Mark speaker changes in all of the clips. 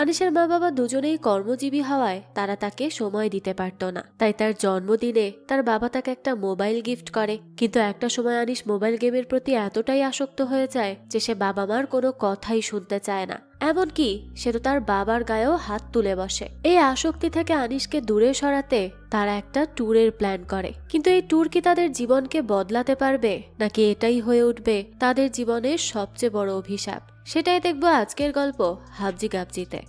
Speaker 1: আনিসের মা বাবা দুজনেই কর্মজীবী হওয়ায় তারা তাকে সময় দিতে পারত না, তাই তার জন্মদিনে তার বাবা তাকে একটা মোবাইল গিফট করে। কিন্তু একটা সময় আনিস মোবাইল গেমের প্রতি এতটাই আসক্ত হয়ে যায় যে সে বাবা মার কোনো কথাই শুনতে চায় না, এমনকি সে তো তার বাবার গায়েও হাত তুলে বসে। এই আসক্তি থেকে আনিসকে দূরে সরাতে তারা একটা ট্যুরের প্ল্যান করে। কিন্তু এই ট্যুর কি তাদের জীবনকে বদলাতে পারবে, নাকি এটাই হয়ে উঠবে তাদের জীবনের সবচেয়ে বড় অভিশাপ? সেটাই দেখবো আজকের গল্প হাবজি গাবজিতে।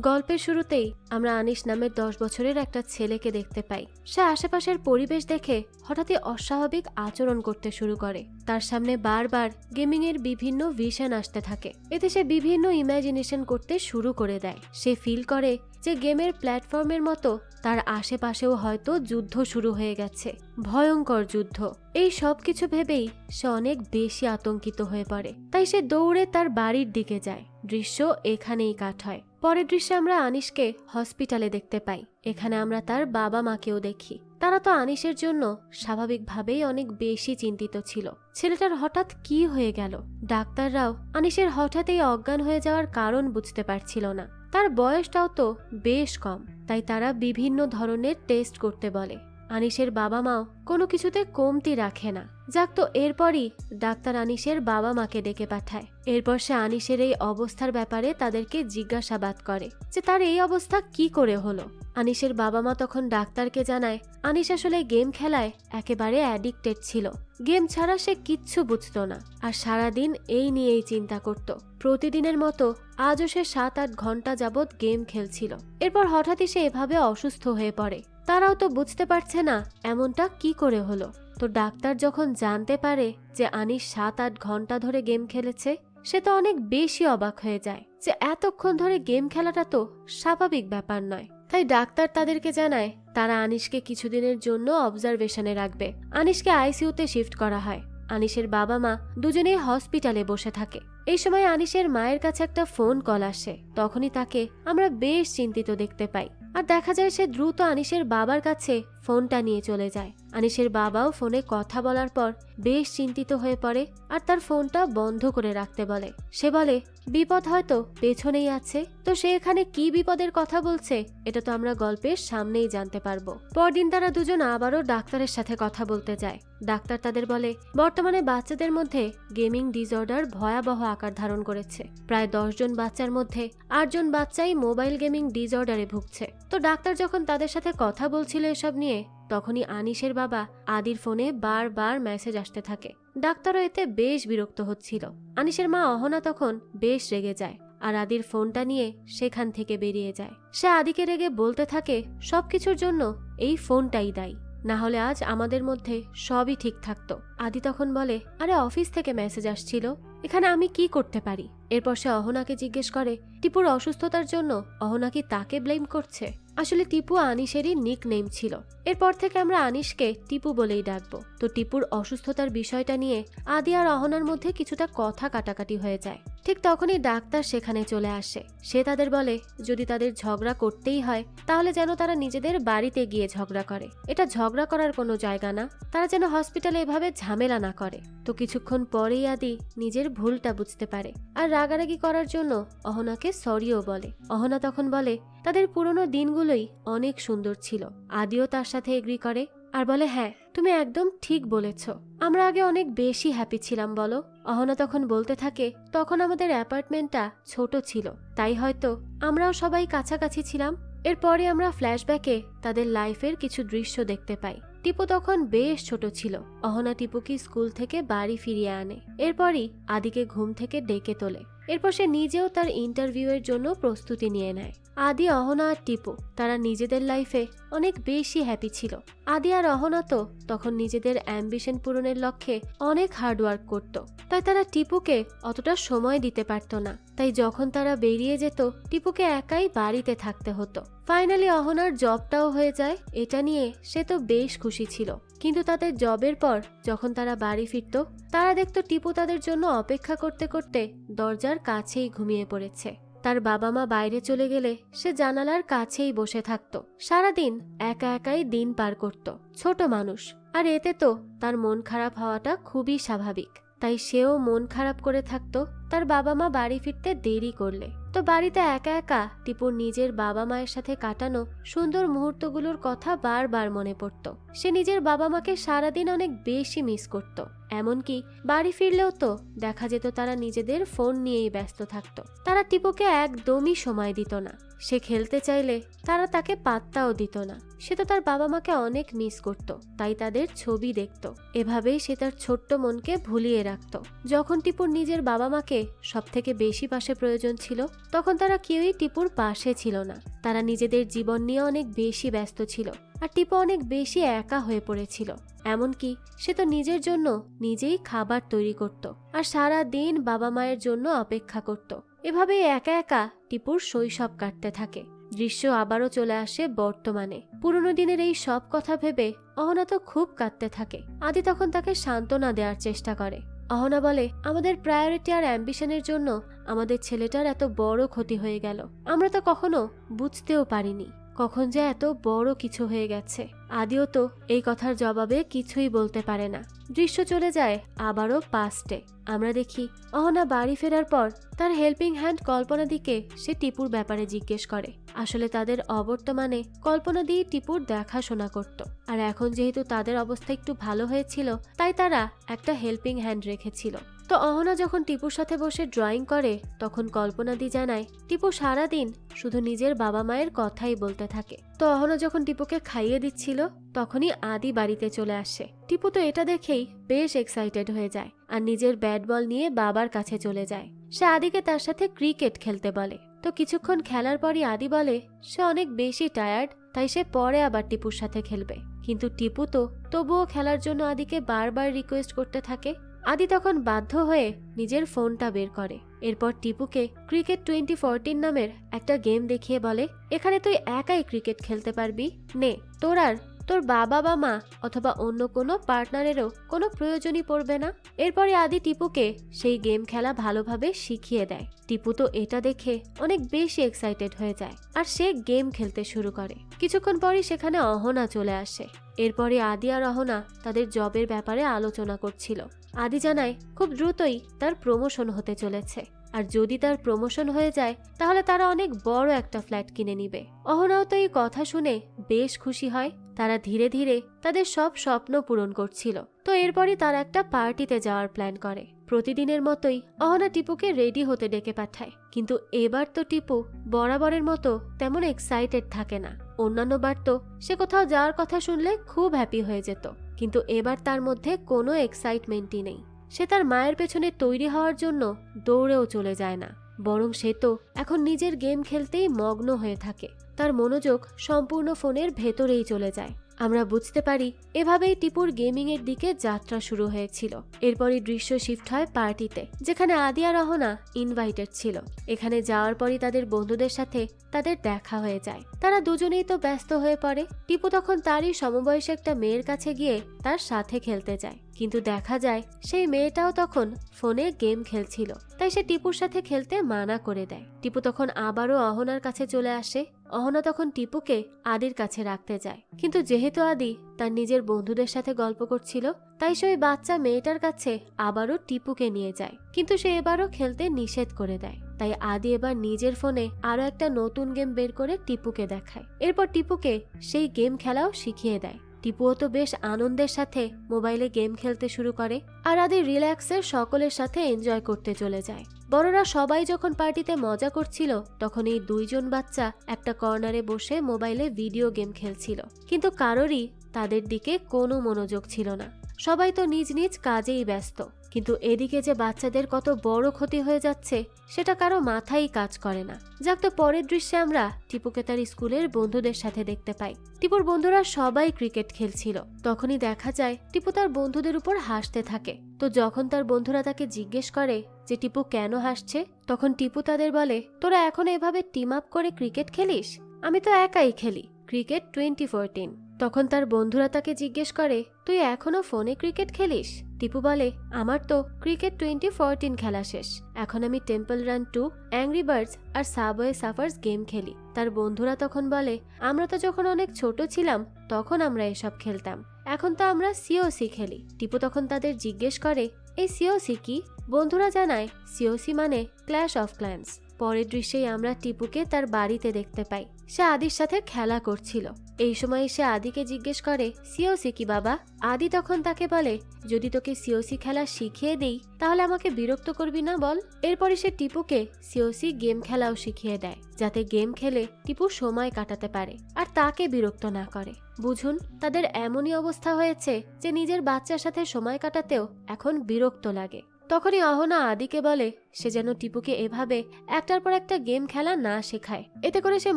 Speaker 1: গল্পের শুরুতেই আমরা আনিস নামের 10 বছরের একটা ছেলেকে দেখতে পাই। সে আশেপাশের পরিবেশ দেখে হঠাৎই অস্বাভাবিক আচরণ করতে শুরু করে। তার সামনে বারবার গেমিং এর বিভিন্ন ভিশন আসতে থাকে। এতে সে বিভিন্ন ইমাজিনেশন করতে শুরু করে দেয়। সে ফিল করে যে গেমের প্ল্যাটফর্মের মতো তার আশেপাশেও হয়তো যুদ্ধ শুরু হয়ে গেছে, ভয়ঙ্কর যুদ্ধ। এই সব কিছু ভেবেই সে অনেক বেশি আতঙ্কিত হয়ে পড়ে। তাই সে দৌড়ে তার বাড়ির দিকে যায়। দৃশ্য এখানেই কাট হয়। পরের দৃশ্যে আমরা আনিসকে হসপিটালে দেখতে পাই। এখানে আমরা তার বাবা মাকেও দেখি। তারা তো আনিসের জন্য স্বাভাবিকভাবেই অনেক বেশি চিন্তিত ছিল। ছেলেটার হঠাৎ কি হয়ে গেল? ডাক্তাররাও আনিসের হঠাৎই অজ্ঞান হয়ে যাওয়ার কারণ বুঝতে পারছিল না। তার বয়সটাও তো বেশ কম, তাই তারা বিভিন্ন ধরনের টেস্ট করতে বলে। আনিসের বাবা মাও কোনো কিছুতে কমতি রাখে না। যাক, তো এরপরই ডাক্তার আনিসের বাবা মাকে ডেকে পাঠায়। এরপর সে আনিসের এই অবস্থার ব্যাপারে তাদেরকে জিজ্ঞাসাবাদ করে যে তার এই অবস্থা কি করে হলো। আনিসের বাবা মা তখন ডাক্তারকে জানায় আনিস আসলে গেম খেলায় একেবারে অ্যাডিক্টেড ছিল। গেম ছাড়া সে কিচ্ছু বুঝতো না, আর সারাদিন এই নিয়েই চিন্তা করত। প্রতিদিনের মতো আজও সে 7-8 ঘন্টা যাবৎ গেম খেলছিল। এরপর হঠাৎই সে এভাবে অসুস্থ হয়ে পড়ে। তারাও তো বুঝতে পারছে না এমনটা কি করে হলো। তো ডাক্তার যখন জানতে পারে যে আনিস 7-8 ঘন্টা ধরে গেম খেলেছে, সে তো অনেক বেশি অবাক হয়ে যায় যে এতক্ষণ ধরে গেম খেলাটা তো স্বাভাবিক ব্যাপার নয়। তাই ডাক্তার তাদেরকে জানায় তারা আনিসকে কিছুদিনের জন্য অবজারভেশনে রাখবে। আনিসকে আইসিইউতে শিফট করা হয়। আনিসের বাবা মা দুজনেই হসপিটালে বসে থাকে। এই সময় আনিসের মায়ের কাছে একটা ফোন কল আসে। তখনই তাকে আমরা বেশ চিন্তিত দেখতে পাই, আর দেখা যায় সে দ্রুত আনিসের বাবার কাছে ফোনটা নিয়ে চলে যায়। আনিসের বাবাও ফোনে কথা বলার পর বেশ চিন্তিত হয়ে পড়ে আর তার ফোনটা বন্ধ করে রাখতে বলে। সে বলে বিপদ হয়তো পেছনেই আছে। তো সে এখানে কি বিপদের কথা বলছে এটা তো আমরা গল্পের সামনেই জানতে পারবো। পরদিন তারা দুজন আবারও ডাক্তারের সাথে কথা বলতে যায়। ডাক্তার তাদের বলে বর্তমানে বাচ্চাদের মধ্যে গেমিং ডিসঅর্ডার ভয়াবহ আকার ধারণ করেছে। প্রায় 10 জন বাচ্চার মধ্যে 8 জন বাচ্চাই মোবাইল গেমিং ডিসঅর্ডারে ভুগছে। তো ডাক্তার যখন তাদের সাথে কথা বলছিল এসব নিয়ে, তখনই আনিসের বাবা আদির ফোনে বারবার মেসেজ আসতে থাকে। ডাক্তারও এতে বেশ বিরক্ত হচ্ছিল। আনিসের মা অহনা তখন বেশ রেগে যায় আর আদির ফোনটা নিয়ে সেখান থেকে বেরিয়ে যায়। সে আদিকে রেগে বলতে থাকে সবকিছুর জন্য এই ফোনটাই দায়ী, না হলে আজ আমাদের মধ্যে সবই ঠিক থাকতো। আদি তখন বলে আরে অফিস থেকে মেসেজ আসছিল, এখানে আমি কি করতে পারি? এরপর সে অহনাকে জিজ্ঞেস করে টিপুর অসুস্থতার জন্য অহনা কি তাকে ব্লেম করছে? আসলে টিপু আনিসেরই নিক নেম ছিল। এরপর থেকে আমরা আনিসকে টিপু বলেই ডাকবো। তো টিপুর অসুস্থতার বিষয়টা নিয়ে আদি আর অহনার মধ্যে কিছুটা কথা কাটাকাটি হয়ে যায়। ঠিক তখনই ডাক্তার সেখানে চলে আসে। সে তাদের বলে যদি তাদের ঝগড়া করতেই হয় তাহলে যেন তারা নিজেদের বাড়িতে গিয়ে ঝগড়া করে। এটা ঝগড়া করার কোনো জায়গা না, তারা যেন হসপিটালে এভাবে ঝামেলা না করে। তো কিছুক্ষণ পরেই আদি নিজের ভুলটা বুঝতে পারে আর রাগারাগি করার জন্য অহনাকে সরিও বলে। অহনা তখন বলে তাদের পুরনো দিনগুলোই অনেক সুন্দর ছিল। আদিও তার সাথে এগ্রি করে আর বলে হ্যাঁ তুমি একদম ঠিক বলেছ, আমরা আগে অনেক বেশি হ্যাপি ছিলাম বলো। অহনা তখন বলতে থাকে তখন আমাদের অ্যাপার্টমেন্টটা ছোট ছিল, তাই হয়তো আমরাও সবাই কাছাকাছি ছিলাম। এরপরে আমরা ফ্ল্যাশব্যাকে তাদের লাইফের কিছু দৃশ্য দেখতে পাই। টিপু তখন বেশ ছোট ছিল। অহনা টিপুকে স্কুল থেকে বাড়ি ফিরিয়ে আনে। এরপরই আদিকে ঘুম থেকে ডেকে তোলে। এরপর সে নিজেও তার ইন্টারভিউ এর জন্য প্রস্তুতি নিয়ে নেয়। আদি, অহনা আর টিপু তারা নিজেদের লাইফে অনেক বেশি হ্যাপি ছিল। আদি আর অহনা তো তখন নিজেদের অ্যাম্বিশন পূরণের লক্ষ্যে অনেক হার্ডওয়ার্ক করত, তাই তারা টিপুকে অতটা সময় দিতে পারত না। তাই যখন তারা বেরিয়ে যেত টিপুকে একাই বাড়িতে থাকতে হতো। ফাইনালি অহনার জবটাও হয়ে যায়। এটা নিয়ে সে তো বেশ খুশি ছিল। কিন্তু তাদের জবের পর যখন তারা বাড়ি ফিরত তারা দেখতো টিপু তাদের জন্য অপেক্ষা করতে করতে দরজার কাছেই ঘুমিয়ে পড়েছে। তার বাবা মা বাইরে চলে গেলে সে জানালার কাছেই বসে থাকতো। সারাদিন একা একাই দিন পার করত। ছোট মানুষ, আর এতে তো তার মন খারাপ হওয়াটা খুবই স্বাভাবিক। তাই সেও মন খারাপ করে থাকতো তার বাবা মা বাড়ি ফিরতে দেরি করলে। তো বাড়িতে একা একা টিপুর নিজের বাবা মায়ের সাথে কাটানো সুন্দর মুহূর্তগুলোর কথা বারবার মনে পড়তো। সে নিজের বাবা মাকে সারাদিন অনেক বেশি মিস করত। এমনকি বাড়ি ফিরলেও তো দেখা যেত তারা নিজেদের ফোন নিয়েই ব্যস্ত থাকতো। তারা টিপুকে একদমই সময় দিত না। সে খেলতে চাইলে তারা তাকে পাত্তাও দিত না। সে তো তার বাবা মাকে অনেক মিস করত, তাই তাদের ছবি দেখত। এভাবেই সে তার ছোট্ট মনকে ভুলিয়ে রাখত। যখন টিপুর নিজের বাবা মাকে সব থেকে বেশি পাশে প্রয়োজন ছিল, তখন তারা কেউই টিপুর পাশে ছিল না। তারা নিজেদের জীবন নিয়ে অনেক বেশি ব্যস্ত ছিল, আর টিপু অনেক বেশি একা হয়ে পড়েছিল। এমনকি সে তো নিজের জন্য নিজেই খাবার তৈরি করত আর সারা দিন বাবা মায়ের জন্য অপেক্ষা করত। এভাবেই একা একা টিপুর শৈশব কাটতে থাকে। দৃশ্য আবারও চলে আসে বর্তমানে। পুরনো দিনের এই সব কথা ভেবে অহনা তো খুব কাঁদতে থাকে। আদি তখন তাকে সান্ত্বনা দেওয়ার চেষ্টা করে। অহনা বলে, আমাদের প্রায়োরিটি আর অ্যাম্বিশনের জন্য আমাদের ছেলেটার এত বড় ক্ষতি হয়ে গেল। আমরা তো কখনো বুঝতেও পারিনি কখন যে এত বড় কিছু হয়ে গেছে। আদিও তো এই কথার জবাবে কিছুই বলতে পারে না। দৃশ্য চলে যায় আবারও পাস্টে। আমরা দেখি অহনা বাড়ি ফেরার পর তার হেল্পিং হ্যান্ড কল্পনা দিকে সে টিপুর ব্যাপারে জিজ্ঞেস করে। আসলে তাদের অবর্তমানে কল্পনা দিয়ে টিপুর দেখাশোনা করত, আর এখন যেহেতু তাদের অবস্থা একটু ভালো হয়েছিল, তাই তারা একটা হেল্পিং হ্যান্ড রেখেছিল। তো অহনা যখন টিপুর সাথে বসে ড্রয়িং করে, তখন কল্পনা দি জানায় টিপু সারাদিন শুধু নিজের বাবা মায়ের কথাই বলতে থাকে। তো অহনা যখন টিপুকে খাইয়ে দিচ্ছিল, তখনই আদি বাড়িতে চলে আসে। টিপু তো এটা দেখেই বেশ এক্সাইটেড হয়ে যায় আর নিজের ব্যাট বল নিয়ে বাবার কাছে চলে যায়। সে আদিকে তার সাথে ক্রিকেট খেলতে বলে। তো কিছুক্ষণ খেলার পরই আদি বলে সে অনেক বেশি টায়ার্ড, তাই সে পরে আবার টিপুর সাথে খেলবে। কিন্তু টিপু তো তবুও খেলার জন্য আদিকে বারবার রিকোয়েস্ট করতে থাকে। আদি তখন বাধ্য হয়ে নিজের ফোনটা বের করে। এরপর টিপুকে ক্রিকেট 2014 নামের একটা গেম দেখিয়ে বলে, এখানে তুই একাই ক্রিকেট খেলতে পারবি, নে, তোর আর তোর বাবা বা মা অথবা অন্য কোনো পার্টনারেরও কোনো প্রয়োজনই পড়বে না। এরপরে আদি টিপুকে সেই গেম খেলা ভালোভাবে শিখিয়ে দেয়। টিপু তো এটা দেখে অনেক বেশি এক্সাইটেড হয়ে যায় আর সে গেম খেলতে শুরু করে। কিছুক্ষণ পরই সেখানে অহনা চলে আসে। এরপরে আদি আর অহনা তাদের জবের ব্যাপারে আলোচনা করছিল। আদি জানায় খুব দ্রুতই তার প্রমোশন হতে চলেছে, আর যদি তার প্রমোশন হয়ে যায় তাহলে তারা অনেক বড় একটা ফ্ল্যাট কিনে নিবে। অহনাও তো এই কথা শুনে বেশ খুশি হয়। তারা ধীরে ধীরে তাদের সব স্বপ্ন পূরণ করছিল। তো এরপরই তারা একটা পার্টিতে যাওয়ার প্ল্যান করে। প্রতিদিনের মতোই অহনা টিপুকে রেডি হতে ডেকে পাঠায়, কিন্তু এবার তো টিপু বরাবরের মতো তেমন এক্সাইটেড থাকে না। অন্যান্য বার তো সে কোথাও যাওয়ার কথা শুনলে খুব হ্যাপি হয়ে যেত, কিন্তু এবার তার মধ্যে কোনো এক্সাইটমেন্টই নেই। সে তার মায়ের পেছনে তৈরি হওয়ার জন্য দৌড়েও চলে যায় না, বরং সে তো এখন নিজের গেম খেলতেই মগ্ন হয়ে থাকে। তার মনোযোগ সম্পূর্ণ ফোনের ভেতরেই চলে যায়। আমরা বুঝতে পারি এভাবেই টিপুর গেমিং এর দিকে যাত্রা শুরু হয়েছিল। এরপরই দৃশ্য শিফট হয় পার্টিতে, যেখানে আদি আর রহনা ইনভাইটেড ছিল। এখানে যাওয়ার পরই তাদের বন্ধুদের সাথে তাদের দেখা হয়ে যায়। তারা দুজনেই তো ব্যস্ত হয়ে পড়ে। টিপু তখন তারই সমবয়সী একটা মেয়ের কাছে গিয়ে তার সাথে খেলতে যায়, কিন্তু দেখা যায় সেই মেয়েটাও তখন ফোনে গেম খেলছিল, তাই সে টিপুর সাথে খেলতে মানা করে দেয়। টিপু তখন আবারও অহনার কাছে চলে আসে। অহনা তখন টিপুকে আদির কাছে রাখতে যায়, কিন্তু যেহেতু আদি তার নিজের বন্ধুদের সাথে গল্প করছিল, তাই সে ওই বাচ্চা মেয়েটার কাছে আবারও টিপুকে নিয়ে যায়, কিন্তু সে এবারও খেলতে নিষেধ করে দেয়। তাই আদি এবার নিজের ফোনে আরো একটা নতুন গেম বের করে টিপুকে দেখায়। এরপর টিপুকে সেই গেম খেলাও শিখিয়ে দেয়। টিপুও তো বেশ আনন্দের সাথে মোবাইলে গেম খেলতে শুরু করে, আর আদি রিল্যাক্সের সকলের সাথে এনজয় করতে চলে যায়। বড়রা সবাই যখন পার্টিতে মজা করছিল, তখন এই দুইজন বাচ্চা একটা কর্নারে বসে মোবাইলে ভিডিও গেম খেলছিল, কিন্তু কারোরই তাদের দিকে কোনো মনোযোগ ছিল না। সবাই তো নিজ নিজ কাজেই ব্যস্ত, কিন্তু এদিকে যে বাচ্চাদের কত বড় ক্ষতি হয়ে যাচ্ছে সেটা কারো মাথায় কাজ করে না। যাক, তো পরের দৃশ্যে আমরা টিপুকে তার স্কুলের বন্ধুদের সাথে দেখতে পাই। টিপুর বন্ধুরা সবাই ক্রিকেট খেলছিল। তখনই দেখা যায় টিপু তার বন্ধুদের উপর হাসতে থাকে। তো যখন তার বন্ধুরা তাকে জিজ্ঞেস করে যে টিপু কেন হাসছে, তখন টিপু তাদের বলে, তোরা এখন এভাবে টিম আপ করে ক্রিকেট খেলিস? আমি তো একাই খেলি ক্রিকেট 2014। তখন তার বন্ধুরা তাকে জিজ্ঞেস করে, তুই এখনো ফোনে ক্রিকেট খেলিস? টিপু বলে, আমার তো ক্রিকেট 2014 খেলা শেষ। এখন আমি টেম্পল রান 2, অ্যাংরি বার্ডস আর সাবওয়ে সাফার্স গেম খেলি। তার বন্ধুরা তখন বলে, আমরা তো যখন অনেক ছোট ছিলাম তখন আমরা এসব খেলতাম, এখন তো আমরা সিওসি খেলি। টিপু তখন তাদের জিজ্ঞেস করে, এই সিওসি কি? বন্ধুরা জানায় সিওসি মানে ক্ল্যাশ অফ ক্ল্যান্স। পরের দৃশ্যেই আমরা টিপুকে তার বাড়িতে দেখতে পাই। সে আদির সাথে খেলা করছিল। এই সময় সে আদিকে জিজ্ঞেস করে, সিওসি কি বাবা? আদি তখন তাকে বলে, যদি তোকে সিওসি খেলা শিখিয়ে দেই তাহলে আমাকে বিরক্ত করবি না বল। এরপরে সে টিপুকে সিওসি গেম খেলাও শিখিয়ে দেয়, যাতে গেম খেলে টিপু সময় কাটাতে পারে আর তাকে বিরক্ত না করে। বুঝুন, তাদের এমনই অবস্থা হয়েছে যে নিজের বাচ্চার সাথে সময় কাটাতেও এখন বিরক্ত লাগে। তখনই অহনা আদিকে বলে সে যেন টিপুকে এভাবে একটার পর একটা গেম খেলা না শেখায়, এতে করে সে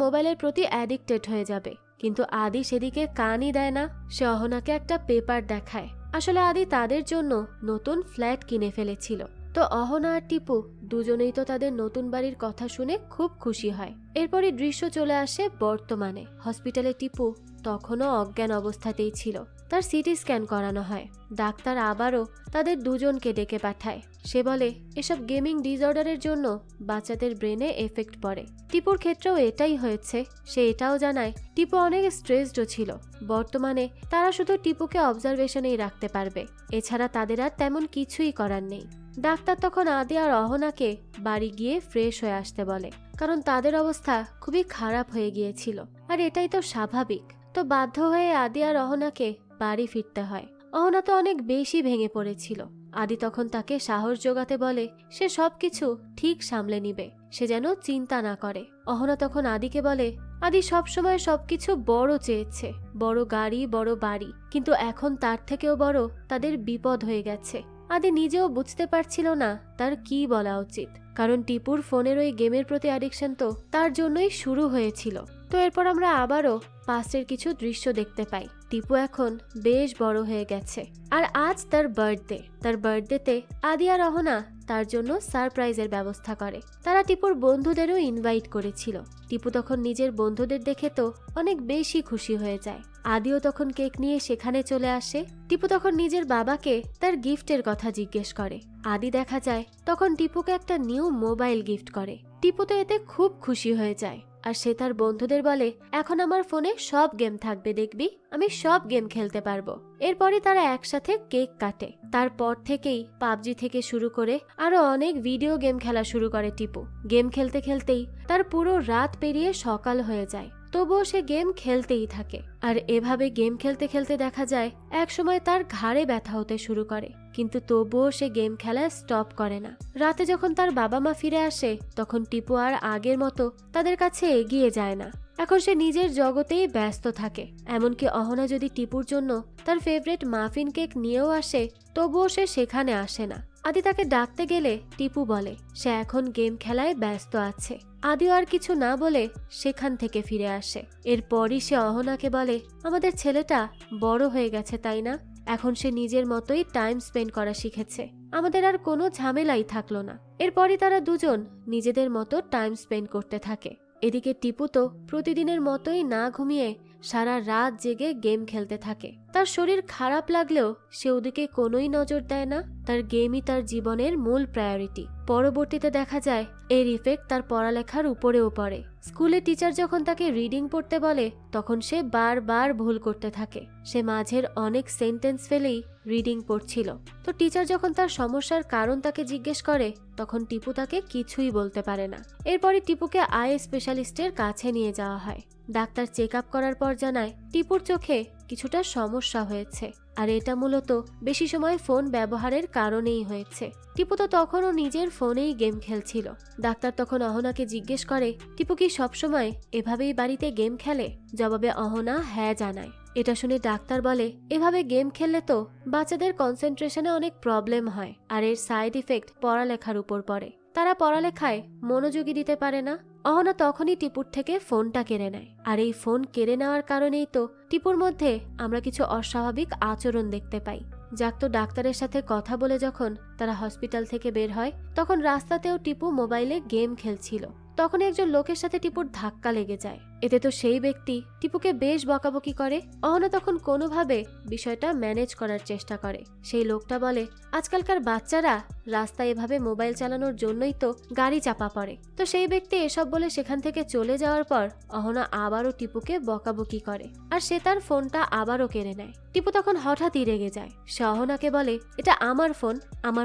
Speaker 1: মোবাইলের প্রতি অ্যাডিক্টেড হয়ে যাবে। কিন্তু আদি সেদিকে কানই দেয় না। সে অহনাকে একটা পেপার দেখায়। আসলে আদি তাদের জন্য নতুন ফ্ল্যাট কিনে ফেলেছিল। তো অহনা আর টিপু দুজনেই তো তাদের নতুন বাড়ির কথা শুনে খুব খুশি হয়। এরপরই দৃশ্য চলে আসে বর্তমানে। হসপিটালে টিপু তখনও অজ্ঞান অবস্থাতেই ছিল। তার সিটি স্ক্যান করানো হয়। ডাক্তার আবারও তাদের দুজনকে ডেকে পাঠায়। সে বলে এসব গেমিং ডিসঅর্ডারের জন্য বাচ্চাদের ব্রেনে এফেক্ট পড়ে। টিপুর ক্ষেত্রেও এটাই হয়েছে। সে এটাও জানায় টিপু অনেক স্ট্রেসড ছিল। বর্তমানে তারা শুধু টিপুকে অবজারভেশনেই রাখতে পারবে, এছাড়া তাদের আর তেমন কিছুই করার নেই। ডাক্তার তখন আদি আর অহনাকে বাড়ি গিয়ে ফ্রেশ হয়ে আসতে বলে, কারণ তাদের অবস্থা খুবই খারাপ হয়ে গিয়েছিল। আর এটাই তো স্বাভাবিক। তো বাধ্য হয়ে আদি আর অহনাকে বাড়ি ফিরতে হয়। অহনা তো অনেক বেশি ভেঙে পড়েছিল। আদি তখন তাকে সাহস জোগাতে বলে সে সবকিছু ঠিক সামলে নিবে, সে যেন চিন্তা না করে। অহনা তখন আদিকে বলে আদি সবসময় সবকিছু বড় চেয়েছে, বড় গাড়ি, বড় বাড়ি, কিন্তু এখন তার থেকেও বড় তাদের বিপদ হয়ে গেছে। আদি নিজেও বুঝতে পারছিল না তার কি বলা উচিত, কারণ টিপুর ফোনের ওই গেমের প্রতি অ্যাডিকশন তো তার জন্যই শুরু হয়েছিল। তো এরপর আমরা আবারও পাস্টের কিছু দৃশ্য দেখতে পাই। টিপু এখন বেশ বড় হয়ে গেছে আর আজ তার বার্থডে। তার বার্থডেতে আদি আর অহনা তার জন্য সারপ্রাইজের ব্যবস্থা করে। তারা টিপুর বন্ধুদেরও ইনভাইট করেছিল। টিপু তখন নিজের বন্ধুদের দেখে তো অনেক বেশি খুশি হয়ে যায়। আদিও তখন কেক নিয়ে সেখানে চলে আসে। টিপু তখন নিজের বাবাকে তার গিফটের কথা জিজ্ঞেস করে। আদি দেখা যায় তখন টিপুকে একটা নিউ মোবাইল গিফট করে। টিপু তো এতে খুব খুশি হয়ে যায় আর সে তার বন্ধুদের বলে এখন আমার ফোনে সব গেম থাকবে, দেখবি আমি সব গেম খেলতে পারবো। এরপরে তারা একসাথে কেক কাটে। তারপর থেকেই পাবজি থেকে শুরু করে আরো অনেক ভিডিও গেম খেলা শুরু করে টিপু। গেম খেলতে খেলতেই তার পুরো রাত পেরিয়ে সকাল হয়ে যায়, তবুও সে গেম খেলতেই থাকে। আর এভাবে গেম খেলতে খেলতে দেখা যায় একসময় তার ঘাড়ে ব্যথা হতে শুরু করে, কিন্তু তবুও সে গেম খেলা স্টপ করে না। রাতে যখন তার বাবা মা ফিরে আসে তখন টিপু আর আগের মতো তাদের কাছে এগিয়ে যায় না। এখন সে নিজের জগতেই ব্যস্ত থাকে। এমনকি অহনা যদি টিপুর জন্য তার ফেভারিট মাফিন কেক নিয়েও আসে তবুও সে সেখানে আসে না। আদি তাকে ডাকতে গেলে টিপু বলে সে এখন গেম খেলায় ব্যস্ত আছে। আদিও আর কিছু না বলে সেখান থেকে ফিরে আসে। এরপরই সে অহনাকে বলে আমাদের ছেলেটা বড় হয়ে গেছে, তাই না? এখন সে নিজের মতোই টাইম স্পেন্ড করা শিখেছে, আমাদের আর কোনো ঝামেলাই থাকলো না। এরপরই তারা দুজন নিজেদের মতো টাইম স্পেন্ড করতে থাকে। এদিকে টিপু তো প্রতিদিনের মতোই না ঘুমিয়ে সারা রাত জেগে গেম খেলতে থাকে। তার শরীর খারাপ লাগলেও সে ওদিকে কোনোই নজর দেয় না। তার গেমই তার জীবনের মূল প্রায়োরিটি। পরবর্তীতে দেখা যায় এর ইফেক্ট তার পড়ালেখার উপরেও পড়ে। স্কুলে টিচার যখন তাকে রিডিং পড়তে বলে তখন সে বারবার ভুল করতে থাকে। সে মাঝের অনেক সেন্টেন্স ফেলেই রিডিং পড়ছিল। তো টিচার যখন তার সমস্যার কারণ তাকে জিজ্ঞেস করে তখন টিপু তাকে কিছুই বলতে পারে না। এরপরই টিপুকে আই স্পেশালিস্টের কাছে নিয়ে যাওয়া হয়। ডাক্তার চেক আপ করার পর জানায় টিপুর চোখে কিছুটা সমস্যা হয়েছে, আর এটা মূলত বেশি সময় ফোন ব্যবহারের কারণেই হয়েছে। টিপু তো তখনও নিজের ফোনেই গেম খেলছিল। ডাক্তার তখন অহনাকে জিজ্ঞেস করে টিপু কি সবসময় এভাবেই বাড়িতে গেম খেলে? জবাবে অহনা হ্যাঁ জানায়। এটা শুনে ডাক্তার বলে এভাবে গেম খেললে তো বাচ্চাদের কনসেন্ট্রেশনে অনেক প্রবলেম হয়, আর এর সাইড ইফেক্ট পড়ালেখার উপর পড়ে। তারা পড়ালেখায় মনোযোগী দিতে পারে না। অহনা তখনই টিপুর থেকে ফোনটা কেড়ে নেয়। আর এই ফোন কেড়ে নেওয়ার কারণেই তো টিপুর মধ্যে আমরা কিছু অস্বাভাবিক আচরণ দেখতে পাই। যাক, তো ডাক্তারের সাথে কথা বলে যখন তারা হসপিটাল থেকে বের হয় তখন রাস্তাতেও টিপু মোবাইলে গেম খেলছিল। তখন একজন লোকের সাথে টিপুর ধাক্কা লেগে যায়। এতে তো সেই ব্যক্তি টিপুকে বেশ বকাবকি করে। অহনা তখন কোনোভাবে বিষয়টা ম্যানেজ করার চেষ্টা করে। সেই লোকটা বলে, আজকালকার বাচ্চারা রাস্তায় এভাবে মোবাইল চালানোর জন্যই তো গাড়ি চাপা পড়ে। তো সেই ব্যক্তি এসব বলে সেখান থেকে চলে যাওয়ার পর অহনা আবারও টিপুকে বকাবকি করে, আর সে তার ফোনটা আবারও কেড়ে নেয়। টিপু তখন হঠাৎই রেগে যায়। সে অহনাকে বলে, এটা আমার